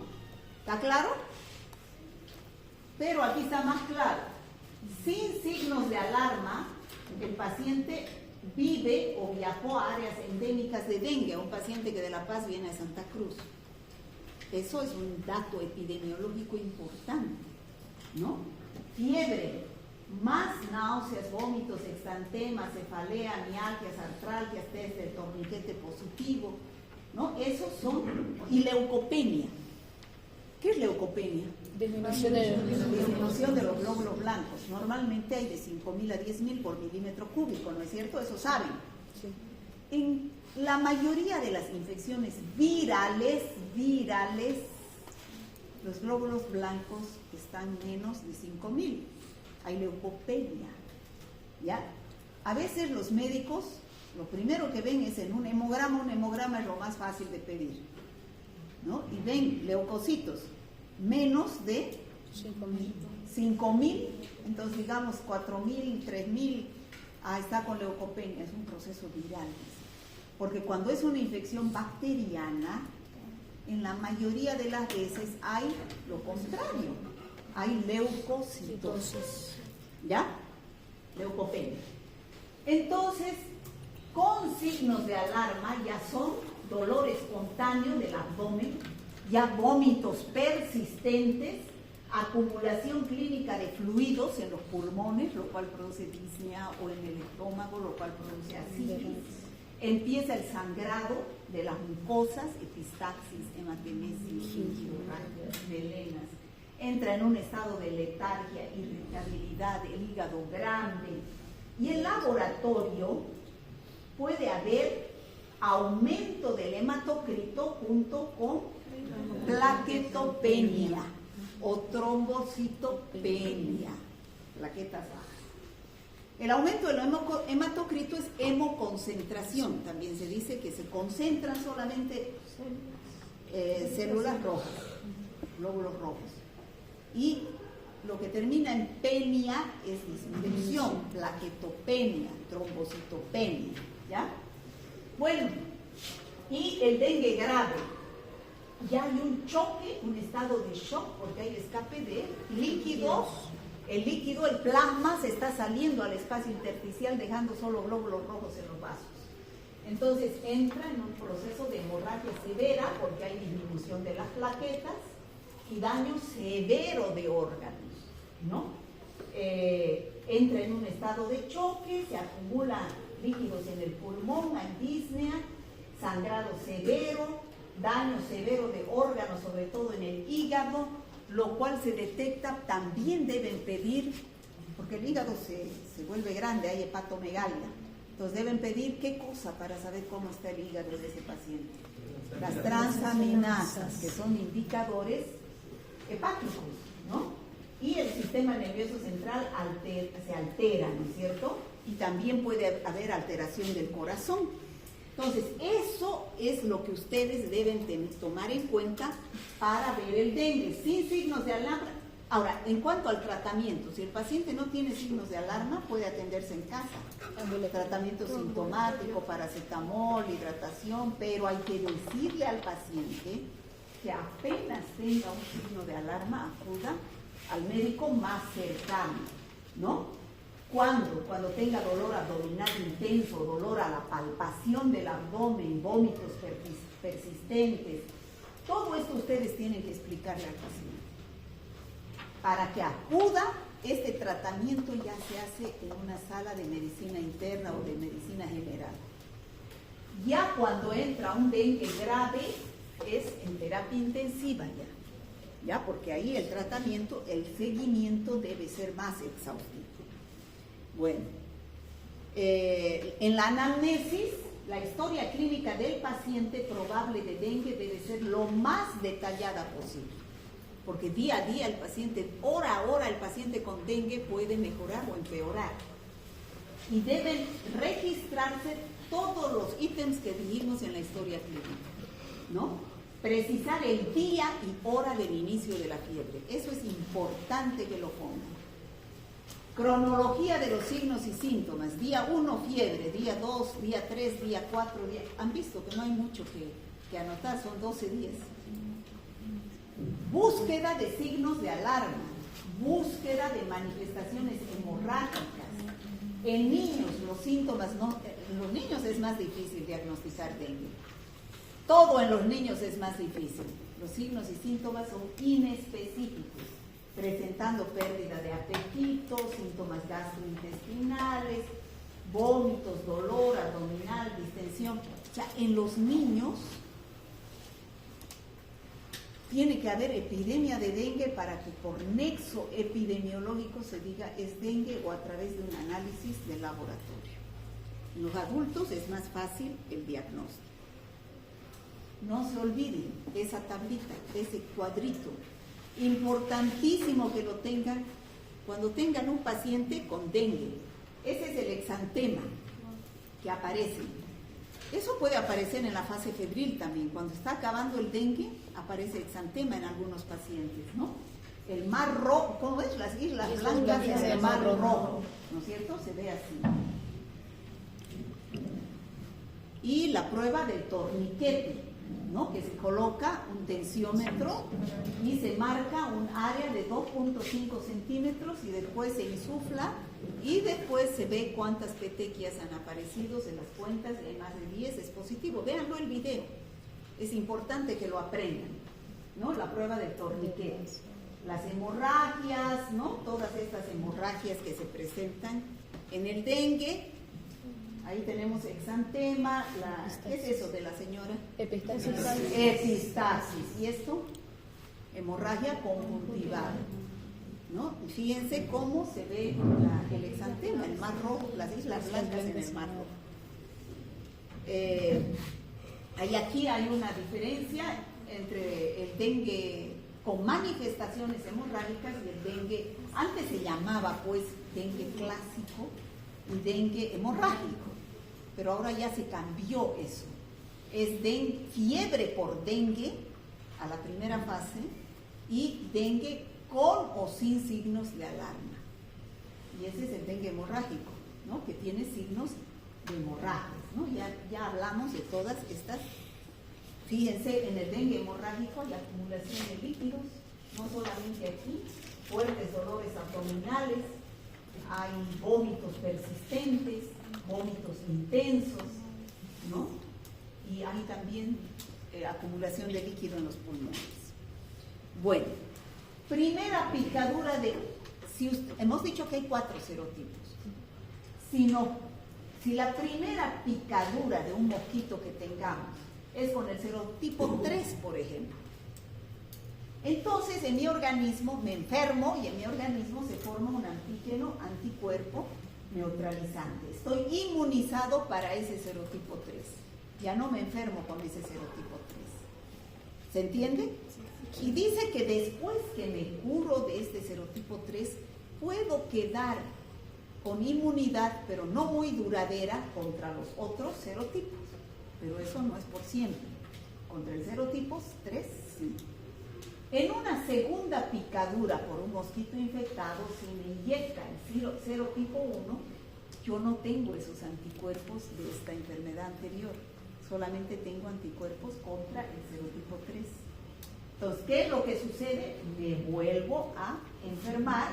¿Está claro? Pero aquí está más claro. Sin signos de alarma, el paciente vive o viajó a áreas endémicas de dengue, un paciente que de La Paz viene a Santa Cruz. Eso es un dato epidemiológico importante, ¿no? Fiebre, más náuseas, vómitos, exantema, cefalea, mialgias, artralgias, test del torniquete positivo, ¿no? Esos son, y leucopenia. ¿Qué es leucopenia? Disminución de Disminución de los glóbulos blancos. Normalmente hay de 5.000 a 10.000 por milímetro cúbico, ¿no es cierto? Eso saben. Sí. En la mayoría de las infecciones virales, los glóbulos blancos están menos de 5.000. Hay leucopenia, ¿ya? A veces los médicos, lo primero que ven es en un hemograma es lo más fácil de pedir, ¿no? Y ven leucocitos menos de 5.000, entonces digamos 4.000, 3.000, está con leucopenia, es un proceso viral. Porque cuando es una infección bacteriana, en la mayoría de las veces hay lo contrario, hay leucocitosis, ¿ya? Leucopenia. Entonces, con signos de alarma ya son dolor espontáneo del abdomen, ya vómitos persistentes, acumulación clínica de fluidos en los pulmones, lo cual produce disnea, o en el estómago, lo cual produce ascitis. Empieza el sangrado de las mucosas, epistaxis, hematemesis, gingivorragias, melenas. Entra en un estado de letargia, irritabilidad, el hígado grande. Y en laboratorio puede haber aumento del hematocrito junto con plaquetopenia o trombocitopenia, plaquetas bajas. El aumento del hematocrito es hemoconcentración, también se dice que se concentran solamente células rojas, glóbulos rojos. Y lo que termina en penia es disminución, plaquetopenia, trombocitopenia, ¿ya? Bueno, y el dengue grave. Ya hay un choque, un estado de shock, porque hay escape de líquidos. El líquido, el plasma, se está saliendo al espacio intersticial, dejando solo glóbulos rojos en los vasos. Entonces entra en un proceso de hemorragia severa, porque hay disminución de las plaquetas y daño severo de órganos, ¿no? Entra en un estado de choque, se acumulan líquidos en el pulmón, hay disnea, sangrado severo, daño severo de órganos, sobre todo en el hígado, lo cual se detecta. También deben pedir, porque el hígado se vuelve grande, hay hepatomegalia, entonces deben pedir qué cosa para saber cómo está el hígado de ese paciente. Las transaminasas, que son indicadores hepáticos, ¿no? Y el sistema nervioso central se altera, ¿no es cierto? Y también puede haber alteración del corazón. Entonces, eso es lo que ustedes deben tomar en cuenta para ver el dengue, sin signos de alarma. Ahora, en cuanto al tratamiento, si el paciente no tiene signos de alarma, puede atenderse en casa. Tratamiento sintomático, paracetamol, hidratación, pero hay que decirle al paciente que apenas tenga un signo de alarma, acuda al médico más cercano, ¿no? Cuando tenga dolor abdominal intenso, dolor a la palpación del abdomen, vómitos persistentes, todo esto ustedes tienen que explicarle al paciente. Para que acuda, este tratamiento ya se hace en una sala de medicina interna o de medicina general. Ya cuando entra un dengue grave, es en terapia intensiva ya, porque ahí el tratamiento, el seguimiento debe ser más exhaustivo. Bueno, en la anamnesis, la historia clínica del paciente probable de dengue debe ser lo más detallada posible, porque día a día el paciente, hora a hora, el paciente con dengue puede mejorar o empeorar. Y deben registrarse todos los ítems que dijimos en la historia clínica, ¿no? Precisar el día y hora del inicio de la fiebre. Eso es importante que lo pongan. Cronología de los signos y síntomas. Día 1, fiebre. Día 2, día 3, día 4. Han visto que no hay mucho que anotar, son 12 días. Búsqueda de signos de alarma. Búsqueda de manifestaciones hemorrágicas. En niños, los síntomas no. En los niños es más difícil diagnosticar dengue. Todo en los niños es más difícil. Los signos y síntomas son inespecíficos, presentando pérdida de apetito, síntomas gastrointestinales, vómitos, dolor abdominal, distensión. O sea, en los niños tiene que haber epidemia de dengue para que por nexo epidemiológico se diga es dengue o a través de un análisis de laboratorio. En los adultos es más fácil el diagnóstico. No se olviden de esa tablita, de ese cuadrito. Importantísimo que lo tengan cuando tengan un paciente con dengue. Ese es el exantema que aparece. Eso puede aparecer en la fase febril también. Cuando está acabando el dengue, aparece exantema en algunos pacientes, ¿no? El mar rojo, ¿cómo es? Las islas blancas en el mar rojo, ¿no es cierto? Se ve así. Y la prueba del torniquete, ¿no? Que se coloca un tensiómetro y se marca un área de 2.5 centímetros y después se insufla y después se ve cuántas petequias han aparecido, se las cuentas y hay más de 10, es positivo. Véanlo el video, es importante que lo aprendan, ¿no? La prueba del torniquete, las hemorragias, ¿no? Todas estas hemorragias que se presentan en el dengue. Ahí tenemos exantema, ¿qué es eso de la señora? Epistasis. Epistasis. ¿Y esto? Hemorragia conjuntival, ¿no? Y fíjense cómo se ve el exantema, el mar rojo, las islas blancas en el mar rojo. Aquí hay una diferencia entre el dengue con manifestaciones hemorrágicas y el dengue, antes se llamaba pues dengue clásico y dengue hemorrágico, pero ahora ya se cambió eso. Es fiebre por dengue a la primera fase y dengue con o sin signos de alarma. Y ese es el dengue hemorrágico, ¿no? Que tiene signos de hemorragias, ¿no? Ya hablamos de todas estas. Fíjense, en el dengue hemorrágico hay acumulación de líquidos, no solamente aquí, fuertes dolores abdominales, hay vómitos persistentes, vómitos intensos, ¿no? Y hay también acumulación de líquido en los pulmones. Bueno, primera picadura hemos dicho que hay 4 serotipos. Si la primera picadura de un mosquito que tengamos es con el serotipo 3, por ejemplo, entonces en mi organismo me enfermo y en mi organismo se forma un anticuerpo neutralizante. Estoy inmunizado para ese serotipo 3. Ya no me enfermo con ese serotipo 3. ¿Se entiende? Y dice que después que me curo de este serotipo 3, puedo quedar con inmunidad, pero no muy duradera, contra los otros serotipos. Pero eso no es por siempre. Contra el serotipo 3, sí. En una segunda picadura por un mosquito infectado, si me inyecta el serotipo 1, yo no tengo esos anticuerpos de esta enfermedad anterior. Solamente tengo anticuerpos contra el serotipo 3. Entonces, ¿qué es lo que sucede? Me vuelvo a enfermar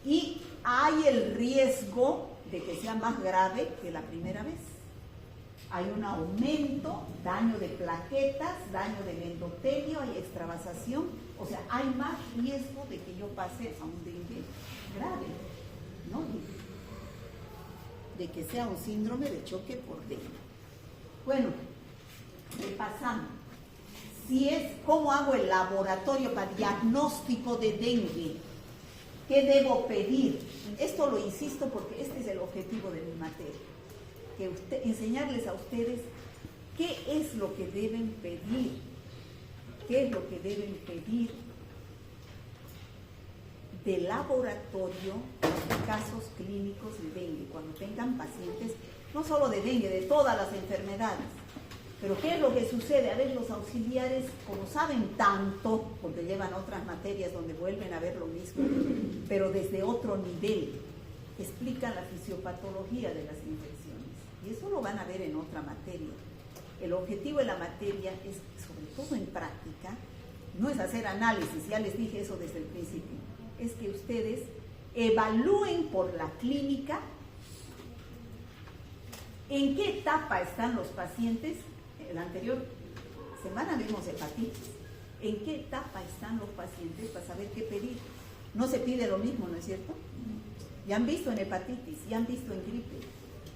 y hay el riesgo de que sea más grave que la primera vez. Hay un aumento, daño de plaquetas, daño del endotelio, hay extravasación, o sea, hay más riesgo de que yo pase a un dengue grave, ¿no? De que sea un síndrome de choque por dengue. Bueno, repasamos. ¿Cómo hago el laboratorio para diagnóstico de dengue? ¿Qué debo pedir? Esto lo insisto porque este es el objetivo de mi materia. Enseñarles a ustedes qué es lo que deben pedir. ¿Qué es lo que deben pedir de laboratorio en casos clínicos de dengue? Cuando tengan pacientes, no solo de dengue, de todas las enfermedades. Pero ¿qué es lo que sucede? A ver, los auxiliares, como saben tanto, porque llevan otras materias donde vuelven a ver lo mismo, pero desde otro nivel, explican la fisiopatología de las infecciones. Y eso lo van a ver en otra materia. El objetivo de la materia es, sobre todo en práctica, no es hacer análisis, ya les dije eso desde el principio, es que ustedes evalúen por la clínica en qué etapa están los pacientes. La anterior semana vimos hepatitis. ¿En qué etapa están los pacientes para saber qué pedir? No se pide lo mismo, ¿no es cierto? Ya han visto en hepatitis, ya han visto en gripe.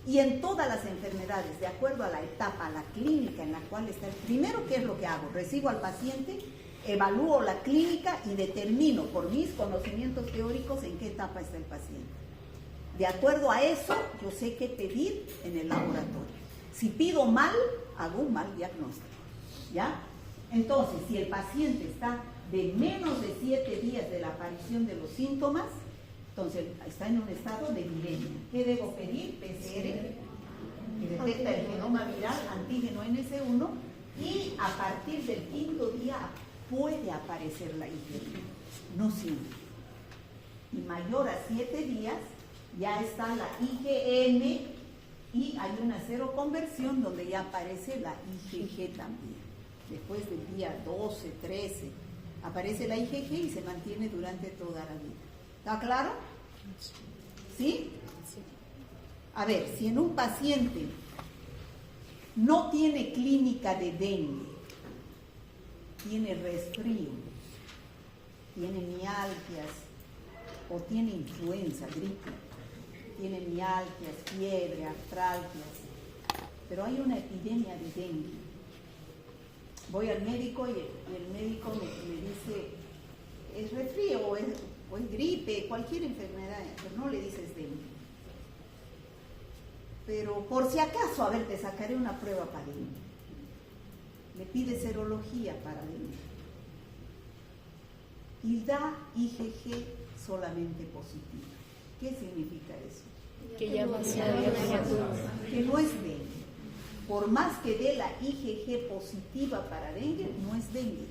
Y en todas las enfermedades, de acuerdo a la etapa, a la clínica en la cual está. Primero, ¿qué es lo que hago? Recibo al paciente, evalúo la clínica y determino por mis conocimientos teóricos en qué etapa está el paciente. De acuerdo a eso, yo sé qué pedir en el laboratorio. Si pido mal, hago un mal diagnóstico, ¿ya? Entonces, si el paciente está de menos de 7 días de la aparición de los síntomas, entonces está en un estado de epidemia. ¿Qué debo pedir? PCR, que detecta el genoma viral, antígeno NS1, y a partir del 5.º día puede aparecer la IgG, no siempre. Y mayor a 7 días ya está la IgM, y hay una seroconversión donde ya aparece la IgG también. Después del día 12, 13, aparece la IgG y se mantiene durante toda la vida. ¿Está claro? ¿Sí? A ver, si en un paciente no tiene clínica de dengue, tiene resfrío, tiene mialgias o tiene influenza, gripe, tiene mialgias, fiebre, artralgias, pero hay una epidemia de dengue. Voy al médico y el médico me dice, es resfrío o es gripe, cualquier enfermedad, pero no le dices dengue. Pero por si acaso, a ver, te sacaré una prueba para dengue. Le pide serología para dengue. Y da IgG solamente positiva. ¿Qué significa eso? Que ya pasó diagnóstico. Que no es dengue. Por más que dé la IgG positiva para dengue, no es dengue.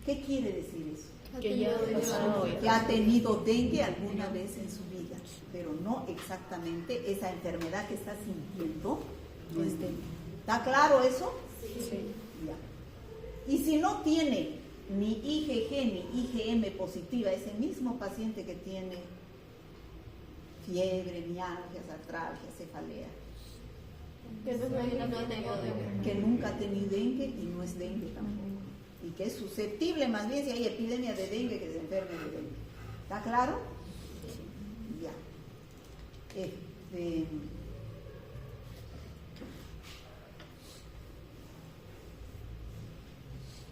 ¿Qué quiere decir eso? Que ya pasó. Que ha tenido dengue alguna vez en su vida, pero no exactamente esa enfermedad que está sintiendo, no es dengue. ¿Está claro eso? Sí. Ya. Y si no tiene ni IgG ni IgM positiva, ese mismo paciente que tiene fiebre, mialgias, artralgias, cefalea, que nunca ha tenido dengue y no es dengue tampoco, y que es susceptible más bien si hay epidemia de dengue que se enferme de dengue. ¿Está claro? Ya.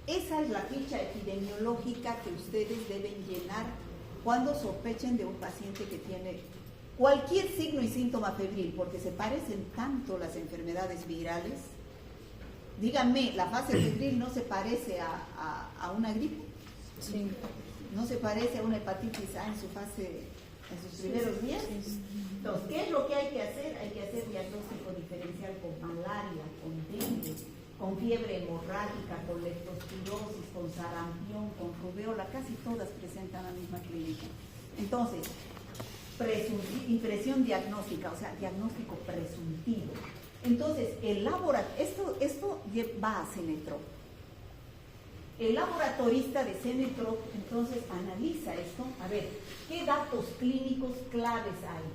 Esa es la ficha epidemiológica que ustedes deben llenar cuando sospechen de un paciente que tiene cualquier signo y síntoma febril, porque se parecen tanto las enfermedades virales. Díganme, ¿la fase febril no se parece a una gripe? Sí. ¿No se parece a una hepatitis A en sus primeros días? Entonces, ¿qué es lo que hay que hacer? Hay que hacer diagnóstico diferencial con malaria, con dengue, con fiebre hemorrágica, con leptospirosis, con sarampión, con rubeola. Casi todas presentan la misma clínica. Entonces, impresión diagnóstica, o sea, diagnóstico presuntivo. Entonces, el laboratorio, esto va a Cenetrop. El laboratorista de Cenetrop entonces analiza esto. A ver, ¿qué datos clínicos claves hay?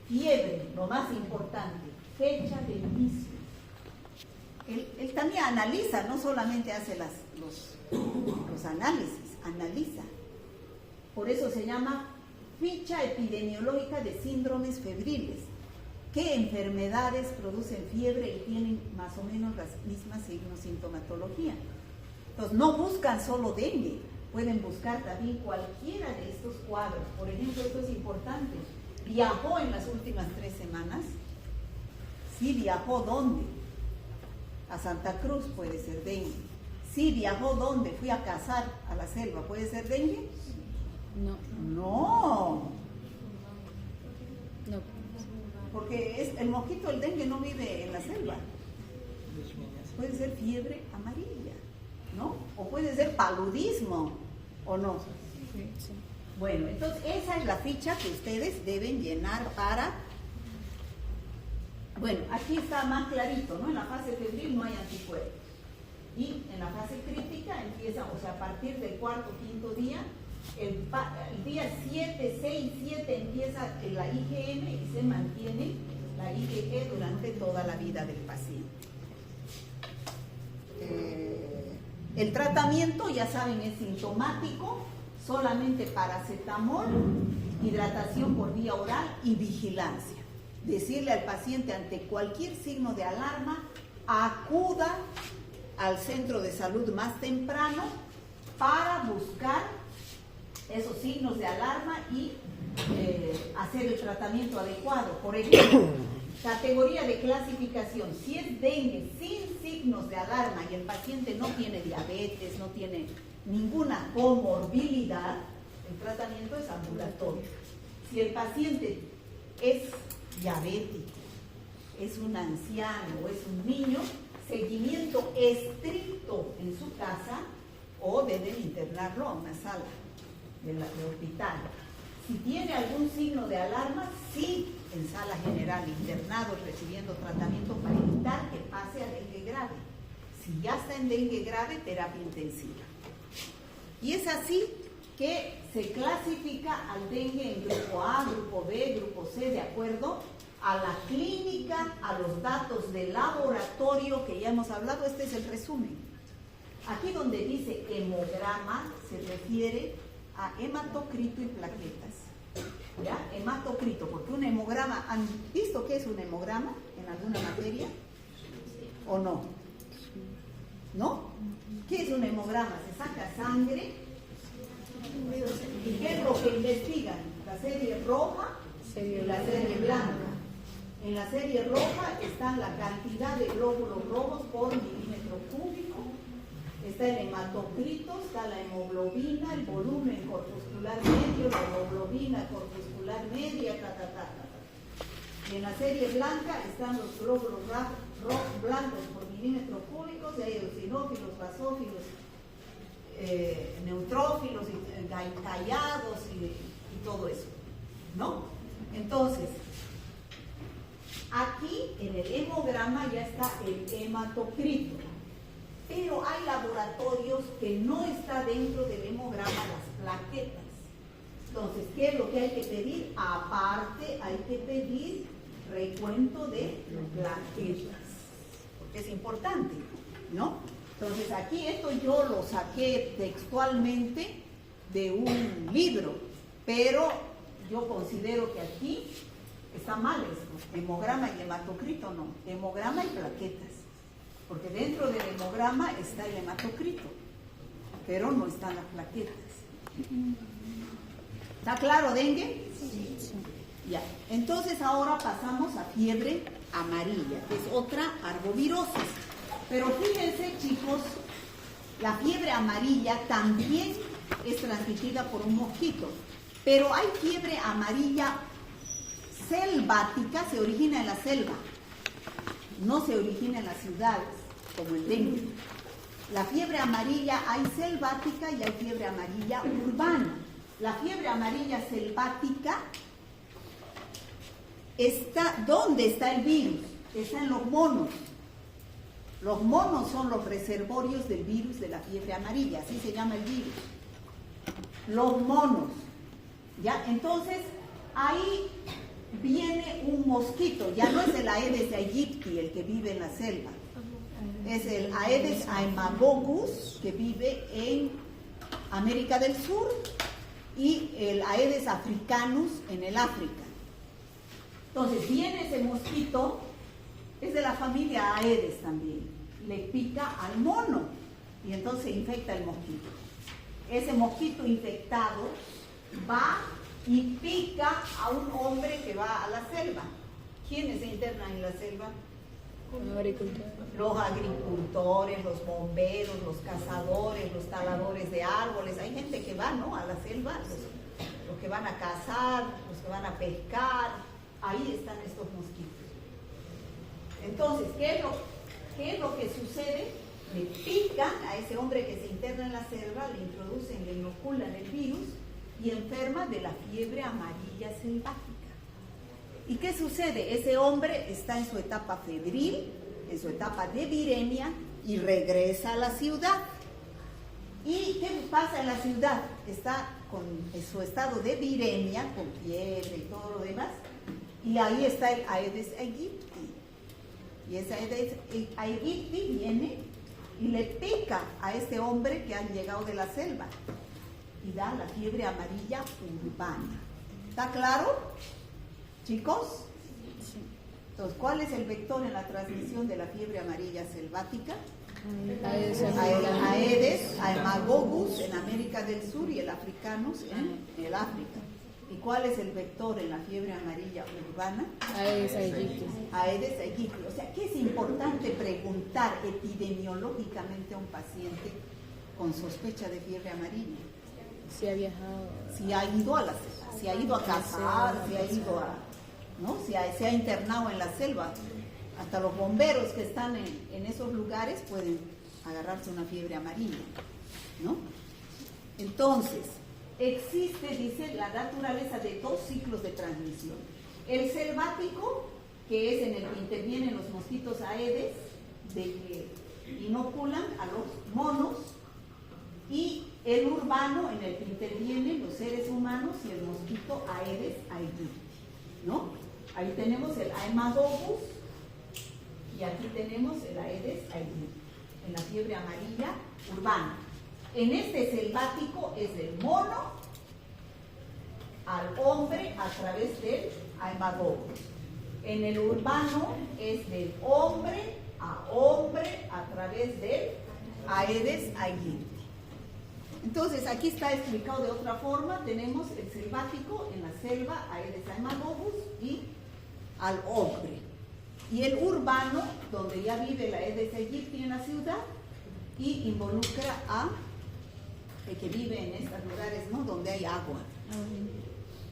Fiebre, lo más importante, fecha de inicio. Él también analiza, no solamente hace los análisis, analiza. Por eso se llama ficha epidemiológica de síndromes febriles. ¿Qué enfermedades producen fiebre y tienen más o menos las mismas signo-sintomatología? Entonces, no buscan solo dengue, pueden buscar también cualquiera de estos cuadros. Por ejemplo, esto es importante. ¿Viajó en las últimas 3 semanas? Sí, viajó. ¿Dónde? A Santa Cruz, puede ser dengue. Sí, viajó. ¿Dónde? Fui a cazar a la selva, ¿puede ser dengue? No. Porque el mosquito, el dengue, no vive en la selva. puede ser fiebre amarilla, ¿no? O puede ser paludismo, ¿o no? Sí. Bueno, entonces esa es la ficha que ustedes deben llenar para... Bueno, aquí está más clarito, ¿no? En la fase febril no hay anticuerpos. Y en la fase crítica empieza, o sea, a partir del cuarto o quinto día, el día 7, 6, 7 empieza la IgM y se mantiene la IgG durante toda la vida del paciente. El tratamiento, ya saben, es sintomático, solamente paracetamol, hidratación por vía oral y vigilancia. Decirle al paciente ante cualquier signo de alarma, acuda al centro de salud más temprano para buscar esos signos de alarma y hacer el tratamiento adecuado. Por ejemplo, categoría de clasificación: si es dengue sin signos de alarma y el paciente no tiene diabetes, no tiene ninguna comorbilidad, el tratamiento es ambulatorio. Si el paciente es diabético, es un anciano o es un niño, seguimiento estricto en su casa o deben internarlo a una sala de hospital. Si tiene algún signo de alarma, sí, en sala general, internado, recibiendo tratamiento para evitar que pase a dengue grave. Si ya está en dengue grave, terapia intensiva. Y es así que se clasifica al dengue en grupo A, grupo B, grupo C, de acuerdo a la clínica, a los datos de laboratorio que ya hemos hablado. Este es el resumen. Aquí donde dice hemograma se refiere a hematocrito y plaquetas. ¿Ya? Hematocrito, porque un hemograma, ¿han visto qué es un hemograma en alguna materia? ¿O no? ¿No? ¿Qué es un hemograma? Se saca sangre. ¿Y qué es lo que investigan? La serie roja y la serie blanca. En la serie roja está la cantidad de glóbulos rojos por milímetro cúbico, está el hematocrito, está la hemoglobina, el volumen corpuscular medio, la hemoglobina corpuscular media, Y en la serie blanca están los glóbulos blancos por milímetro cúbico, de ahí eosinófilos, basófilos, neutrófilos, callados y todo eso, ¿no? Entonces, aquí en el hemograma ya está el hematocrito, pero hay laboratorios que no está dentro del hemograma las plaquetas. Entonces, ¿qué es lo que hay que pedir? Aparte, hay que pedir recuento de plaquetas, porque es importante, ¿no? Entonces, aquí esto yo lo saqué textualmente de un libro, pero yo considero que aquí está mal esto, hemograma y hematocrito no, hemograma y plaquetas, porque dentro del hemograma está el hematocrito, pero no están las plaquetas. ¿Está claro, dengue? Sí. Ya, entonces ahora pasamos a fiebre amarilla, que es otra arbovirosis. Pero fíjense, chicos, la fiebre amarilla también es transmitida por un mosquito, pero hay fiebre amarilla selvática, se origina en la selva, no se origina en las ciudades, como el dengue. La fiebre amarilla hay selvática y hay fiebre amarilla urbana. La fiebre amarilla selvática está, ¿dónde está el virus? Está en los monos. Los monos son los reservorios del virus de la fiebre amarilla, así se llama el virus. Los monos, ¿ya? Entonces, ahí viene un mosquito, ya no es el Aedes aegypti el que vive en la selva, es el Aedes aegypti que vive en América del Sur y el Aedes africanus en el África. Entonces viene ese mosquito, es de la familia Aedes también, le pica al mono y entonces se infecta el mosquito. Ese mosquito infectado va y pica a un hombre que va a la selva. ¿Quiénes se internan en la selva? Los agricultores, los bomberos, los cazadores, los taladores de árboles. Hay gente que va, ¿no?, a la selva, los que van a cazar, los que van a pescar. Ahí están estos mosquitos. Entonces, ¿qué es lo? ¿qué es lo que sucede? Le pican a ese hombre que se interna en la selva, le introducen, le inoculan el virus y enferma de la fiebre amarilla selvática. ¿Y qué sucede? Ese hombre está en su etapa febril, en su etapa de viremia y regresa a la ciudad. ¿Y qué pasa en la ciudad? Está en su estado de viremia, con fiebre y todo lo demás, y ahí está el Aedes aegypti. Y ese Aedes aegypti viene y le pica a este hombre que ha llegado de la selva y da la fiebre amarilla urbana. ¿Está claro, chicos? Sí. Entonces, ¿cuál es el vector en la transmisión de la fiebre amarilla selvática? Aedes Aemagogus en América del Sur y el africanos en el África. ¿Y cuál es el vector en la fiebre amarilla urbana? Aedes aegypti. Aedes aegypti. O sea, que es importante preguntar epidemiológicamente a un paciente con sospecha de fiebre amarilla. Si ha viajado. Si ha ido a la selva, si ha ido a cazar, si ha ido a, ¿no? Se ha internado en la selva. Hasta los bomberos que están en esos lugares pueden agarrarse una fiebre amarilla, ¿no? Entonces, existe, dice, la naturaleza de dos ciclos de transmisión. El selvático, que es en el que intervienen los mosquitos Aedes, de que inoculan a los monos, y el urbano, en el que intervienen los seres humanos y el mosquito Aedes aegypti, ¿no? Ahí tenemos el Aemagogus y aquí tenemos el Aedes aegypti, en la fiebre amarilla urbana. En este selvático es del mono al hombre a través del Aemagogus. En el urbano es del hombre a través del Aedes aegypti. Entonces, aquí está explicado de otra forma. Tenemos el selvático en la selva, Aedes aemagogus, y al hombre. Y el urbano, donde ya vive la Aedes aegypti en la ciudad, y involucra a el que vive en estos lugares, ¿no? Donde hay agua.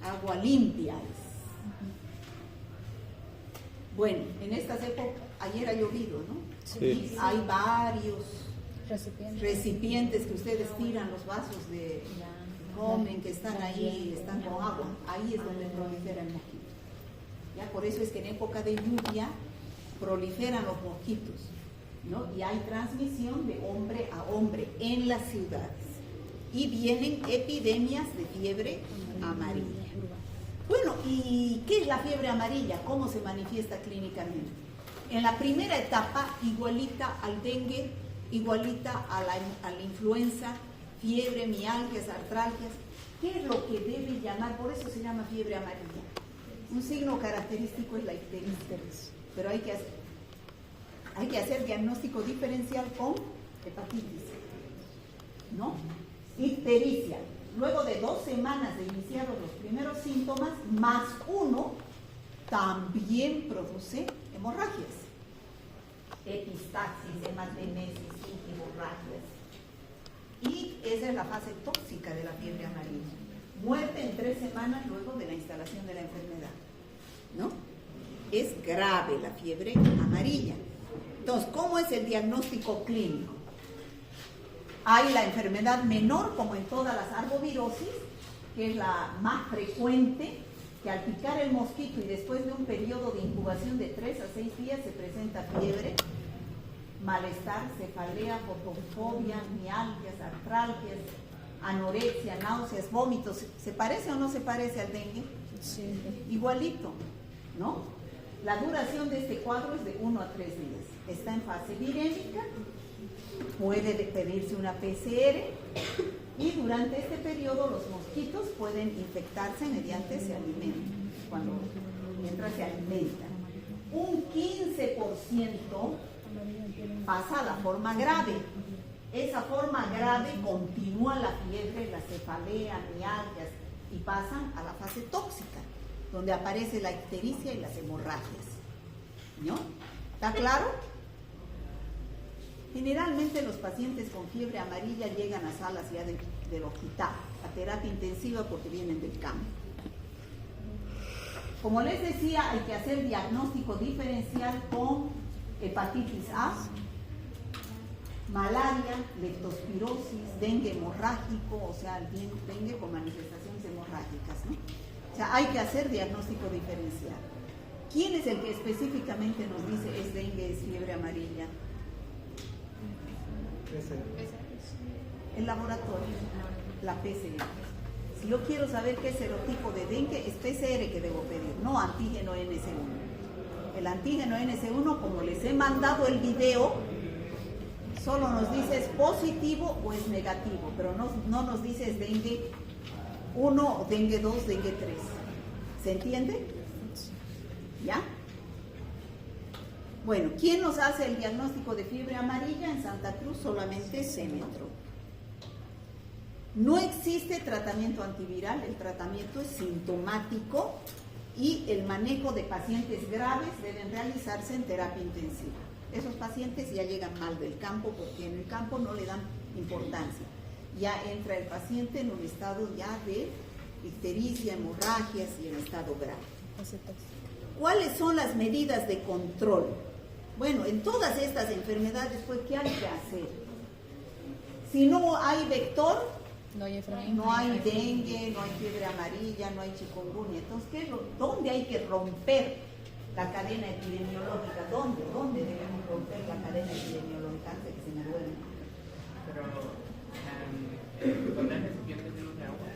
Agua limpia es. Bueno, en estas épocas, ayer ha llovido, ¿no? Sí. Y hay varios Recipientes. que ustedes tiran, los vasos de comen, que están ahí, están con agua. Ahí es donde prolifera el mosquito. ¿Ya? Por eso es que en época de lluvia proliferan los mosquitos, ¿no? Y hay transmisión de hombre a hombre en las ciudades. Y vienen epidemias de fiebre amarilla. Bueno, ¿y qué es la fiebre amarilla? ¿Cómo se manifiesta clínicamente? En la primera etapa, igualita al dengue, igualita a la influenza, fiebre, mialgias, artralgias. ¿Qué es lo que debe llamar? Por eso se llama fiebre amarilla. Un signo característico es la ictericia, pero hay que hacer diagnóstico diferencial con hepatitis, ¿no? Ictericia. Luego de 2 semanas de iniciados los primeros síntomas, más 1, también produce hemorragias. Epistaxis, hematemesis, hemorragias. Y esa es la fase tóxica de la fiebre amarilla. Muerte en 3 semanas luego de la instalación de la enfermedad, ¿no? Es grave la fiebre amarilla. Entonces, ¿cómo es el diagnóstico clínico? Hay la enfermedad menor, como en todas las arbovirosis, que es la más frecuente, que al picar el mosquito y después de un periodo de incubación de 3 a 6 días se presenta fiebre, malestar, cefalea, fotofobia, mialgias, artralgias, anorexia, náuseas, vómitos. ¿Se parece o no se parece al dengue? Sí. Igualito, ¿no? La duración de este cuadro es de 1 a 3 días. Está en fase virémica, puede pedirse una PCR y durante este periodo los mosquitos pueden infectarse mediante ese alimento. Cuando mientras se alimentan. Un 15% pasa a la forma grave. Esa forma grave continúa la fiebre, la cefalea, mialgias y pasan a la fase tóxica, donde aparece la ictericia y las hemorragias, ¿no? ¿Está claro? Generalmente los pacientes con fiebre amarilla llegan a salas ya del hospital, a terapia intensiva porque vienen del campo. Como les decía, hay que hacer diagnóstico diferencial con hepatitis A, malaria, leptospirosis, dengue hemorrágico, o sea, dengue con manifestaciones hemorrágicas, ¿no? O sea, hay que hacer diagnóstico diferencial. ¿Quién es el que específicamente nos dice es dengue, es fiebre amarilla? El laboratorio, la PCR. Si yo quiero saber qué serotipo de dengue, es PCR que debo pedir, no antígeno NS1. El antígeno NS1, como les he mandado el video, solo nos dice es positivo o es negativo, pero no nos dice es dengue 1, dengue 2, dengue 3. ¿Se entiende? ¿Ya? Bueno, ¿quién nos hace el diagnóstico de fiebre amarilla? En Santa Cruz solamente Cemetro. No existe tratamiento antiviral, el tratamiento es sintomático y el manejo de pacientes graves deben realizarse en terapia intensiva. Esos pacientes ya llegan mal del campo porque en el campo no le dan importancia. Ya entra el paciente en un estado ya de ictericia, hemorragias y en estado grave. ¿Cuáles son las medidas de control? Bueno, en todas estas enfermedades, pues, ¿qué hay que hacer? Si no hay vector, no hay dengue, no hay fiebre amarilla, no hay chikungunya. Entonces, ¿dónde hay que romper la cadena epidemiológica? ¿Dónde debemos romper la cadena epidemiológica? Antes que se me duele. Pero, ¿dónde hay recipientes de luz de agua?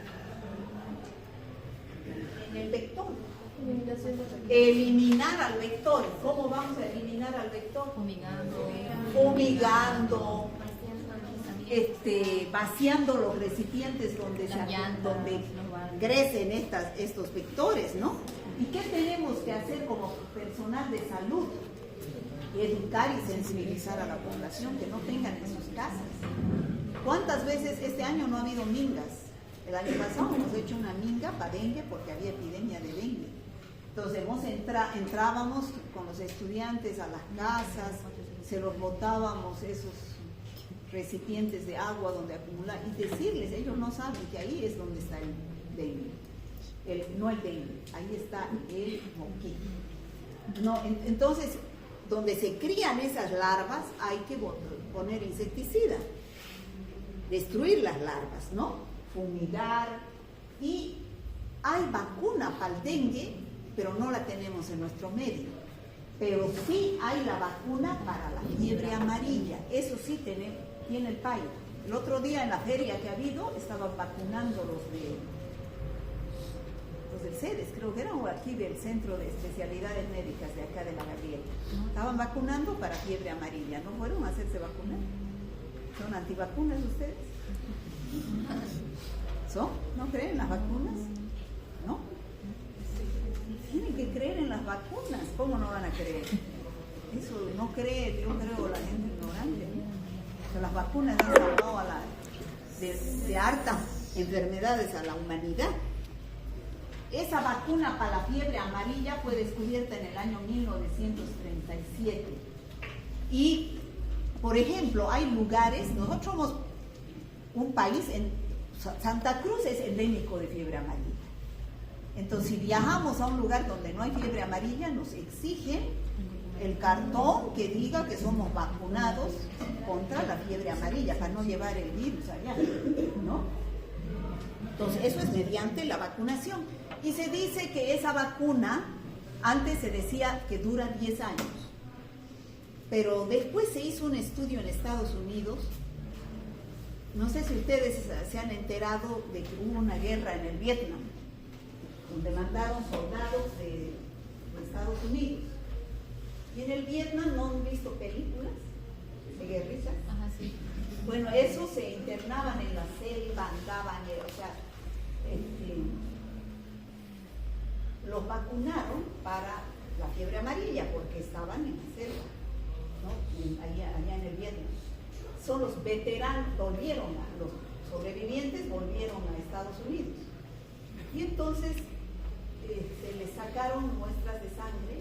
En el vector. Eliminar al vector. ¿Cómo vamos a eliminar al vector? Fumigando, vaciando los recipientes donde crecen estos vectores, ¿no? ¿Y qué tenemos que hacer como personal de salud? Educar y sensibilizar a la población que no tengan en sus casas. ¿Cuántas veces este año no ha habido mingas? El año pasado hemos hecho una minga para dengue porque había epidemia de dengue. Entonces entrábamos con los estudiantes a las casas, se los botábamos esos recipientes de agua donde acumular y decirles, ellos no saben que ahí es donde está el dengue, no el dengue, ahí está el mosquito. No, entonces, donde se crían esas larvas hay que poner insecticida, destruir las larvas, ¿no? Fumigar, y hay vacuna para el dengue, pero no la tenemos en nuestro medio. Pero sí hay la vacuna para la fiebre amarilla, eso sí tiene el país. El otro día en la feria que ha habido, estaban vacunando los del CEDES, creo que era, o aquí del Centro de Especialidades Médicas de acá de La Gabriela. Estaban vacunando para fiebre amarilla, ¿no fueron a hacerse vacunar? ¿Son antivacunas ustedes? ¿Son? ¿No creen en las vacunas? ¿No? Tienen que creer en las vacunas. ¿Cómo no van a creer? Eso no cree, yo creo, la gente ignorante, ¿no? Que las vacunas han salvado de hartas enfermedades a la humanidad. Esa vacuna para la fiebre amarilla fue descubierta en el año 1937. Y, por ejemplo, hay lugares, nosotros somos un país, Santa Cruz es endémico de fiebre amarilla. Entonces, si viajamos a un lugar donde no hay fiebre amarilla, nos exigen el cartón que diga que somos vacunados contra la fiebre amarilla para no llevar el virus allá, ¿no? Entonces, eso es mediante la vacunación. Y se dice que esa vacuna, antes se decía que dura 10 años, pero después se hizo un estudio en Estados Unidos. No sé si ustedes se han enterado de que hubo una guerra en el Vietnam, donde mandaron soldados de Estados Unidos. Y en el Vietnam no han visto películas de guerrillas. Ajá, sí. Bueno, esos se internaban en la selva, andaban, o sea, los vacunaron para la fiebre amarilla porque estaban en la selva, ¿no? Allá en el Vietnam. Son los veteranos, los sobrevivientes volvieron a Estados Unidos. Y entonces les sacaron muestras de sangre,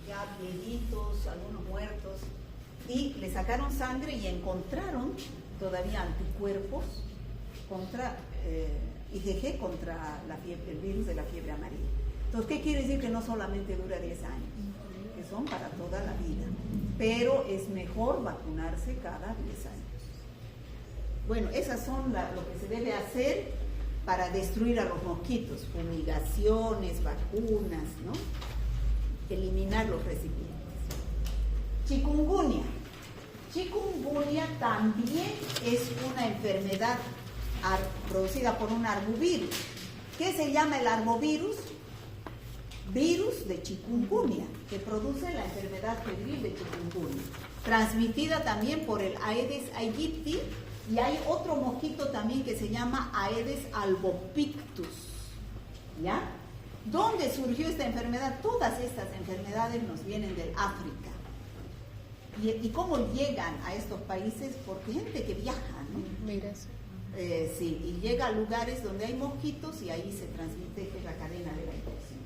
ya viejitos, algunos muertos, y le sacaron sangre y encontraron todavía anticuerpos contra IgG, contra el virus de la fiebre amarilla. Entonces, ¿qué quiere decir? Que no solamente dura 10 años, que son para toda la vida. pero es mejor vacunarse cada 10 años. Bueno, esas son lo que se debe hacer para destruir a los mosquitos: fumigaciones, vacunas, ¿no? Eliminar los recipientes. Chikungunya. Chikungunya también es una enfermedad producida por un arbovirus. ¿Qué se llama el arbovirus? Virus de chikungunya, que produce la enfermedad febril de chikungunya, transmitida también por el Aedes aegypti, y hay otro mosquito también que se llama Aedes albopictus. ¿Ya? ¿Dónde surgió esta enfermedad? Todas estas enfermedades nos vienen del África. ¿Y cómo llegan a estos países? Por gente que viaja, ¿no? Migras. Sí, y llega a lugares donde hay mosquitos y ahí se transmite, que es la cadena de la infección.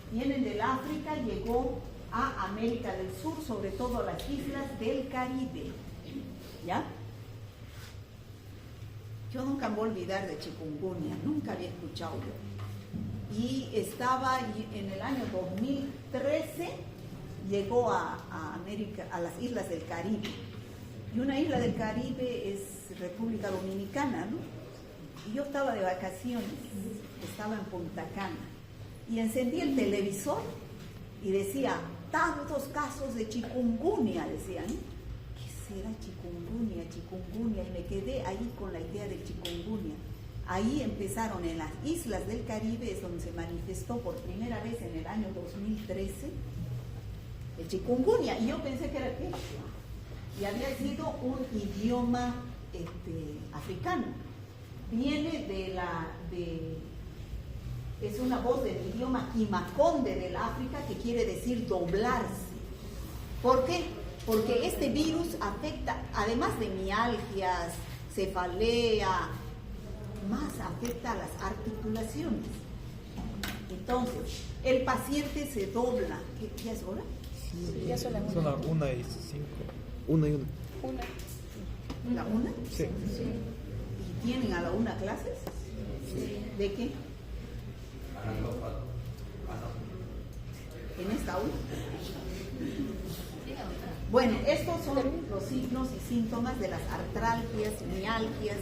Vienen del África, llegó a América del Sur, sobre todo a las islas del Caribe. ¿Ya? Yo nunca me voy a olvidar de chikungunya, nunca había escuchado yo. Y estaba en el año 2013, llegó a América, a las islas del Caribe. Y una isla del Caribe es República Dominicana, ¿no? Y yo estaba de vacaciones, estaba en Punta Cana, y encendí el televisor y decía, tantos casos de chikungunya, decían. ¿Qué será chikungunya, chikungunya? Y me quedé ahí con la idea del chikungunya. Ahí empezaron en las islas del Caribe, es donde se manifestó por primera vez en el año 2013 el chikungunya, y yo pensé que era quechua, y había sido un idioma africano. Viene es una voz del idioma Kimakonde del África, que quiere decir doblarse. ¿Por qué? Porque este virus afecta, además de mialgias, cefalea, más afecta a las articulaciones. Entonces, el paciente se dobla. ¿Qué es hora? Sí, ya son las Son las 1:05. 1 y 1. una. ¿La 1? Sí. ¿Y tienen a la 1 clases? Sí. ¿De qué? ¿En esta aula? Bueno, estos son los signos y síntomas de las artralgias, mialgias.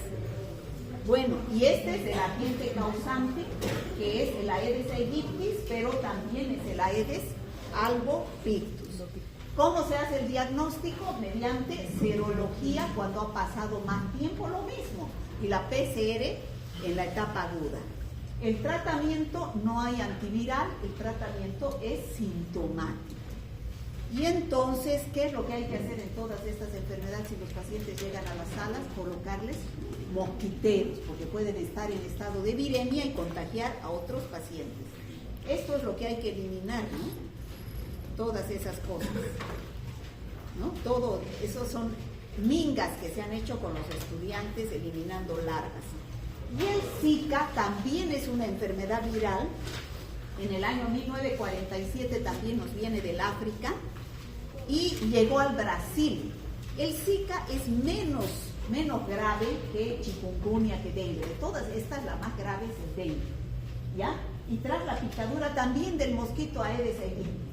Bueno, y este es el agente causante, que es el Aedes aegypti, pero también es el Aedes albopictus. ¿Cómo se hace el diagnóstico? Mediante serología cuando ha pasado más tiempo, lo mismo, y la PCR en la etapa aguda. El tratamiento, no hay antiviral, el tratamiento es sintomático. Y entonces, ¿qué es lo que hay que hacer en todas estas enfermedades si los pacientes llegan a las salas? Colocarles mosquiteros, porque pueden estar en estado de viremia y contagiar a otros pacientes. Esto es lo que hay que eliminar, ¿no? Todas esas cosas, ¿no? Todo, esos son mingas que se han hecho con los estudiantes eliminando larvas. Y el Zika también es una enfermedad viral. En el año 1947 también nos viene del África y llegó al Brasil. El Zika es menos grave que chikungunya, que dengue. De todas estas, la más grave es el dengue, ¿ya? Y tras la picadura también del mosquito Aedes aegypti.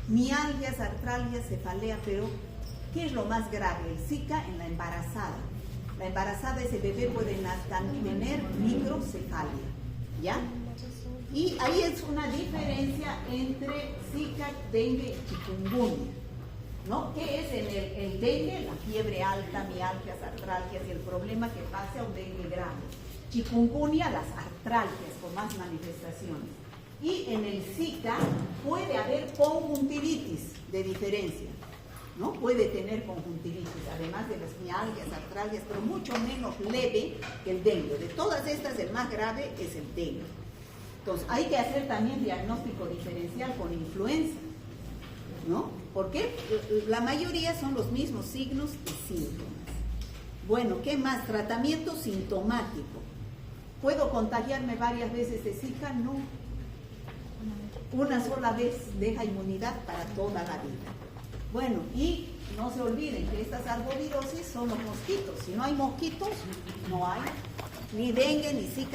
Mialgias, artralgias, cefalea, pero ¿qué es lo más grave? El Zika en la embarazada. La embarazada, ese bebé puede tener microcefalia, ¿ya? Y ahí es una diferencia entre Zika, dengue y chikungunya, ¿no? ¿Qué es el dengue? La fiebre alta, mialgias, artralgias y el problema que pase a un dengue grave. Chikungunya, las artralgias con más manifestaciones. Y en el Zika puede haber conjuntivitis de diferencia, ¿no? Puede tener conjuntivitis, además de las mialgias, artralgias, pero mucho menos leve que el dengue. De todas estas, el más grave es el dengue. Entonces, hay que hacer también diagnóstico diferencial con influenza, ¿no? Porque la mayoría son los mismos signos y síntomas. Bueno, ¿qué más? Tratamiento sintomático. ¿Puedo contagiarme varias veces de Zika? No. Una sola vez deja inmunidad para toda la vida. Bueno, y no se olviden que estas arbovirosis son los mosquitos. Si no hay mosquitos, no hay ni dengue, ni Zika.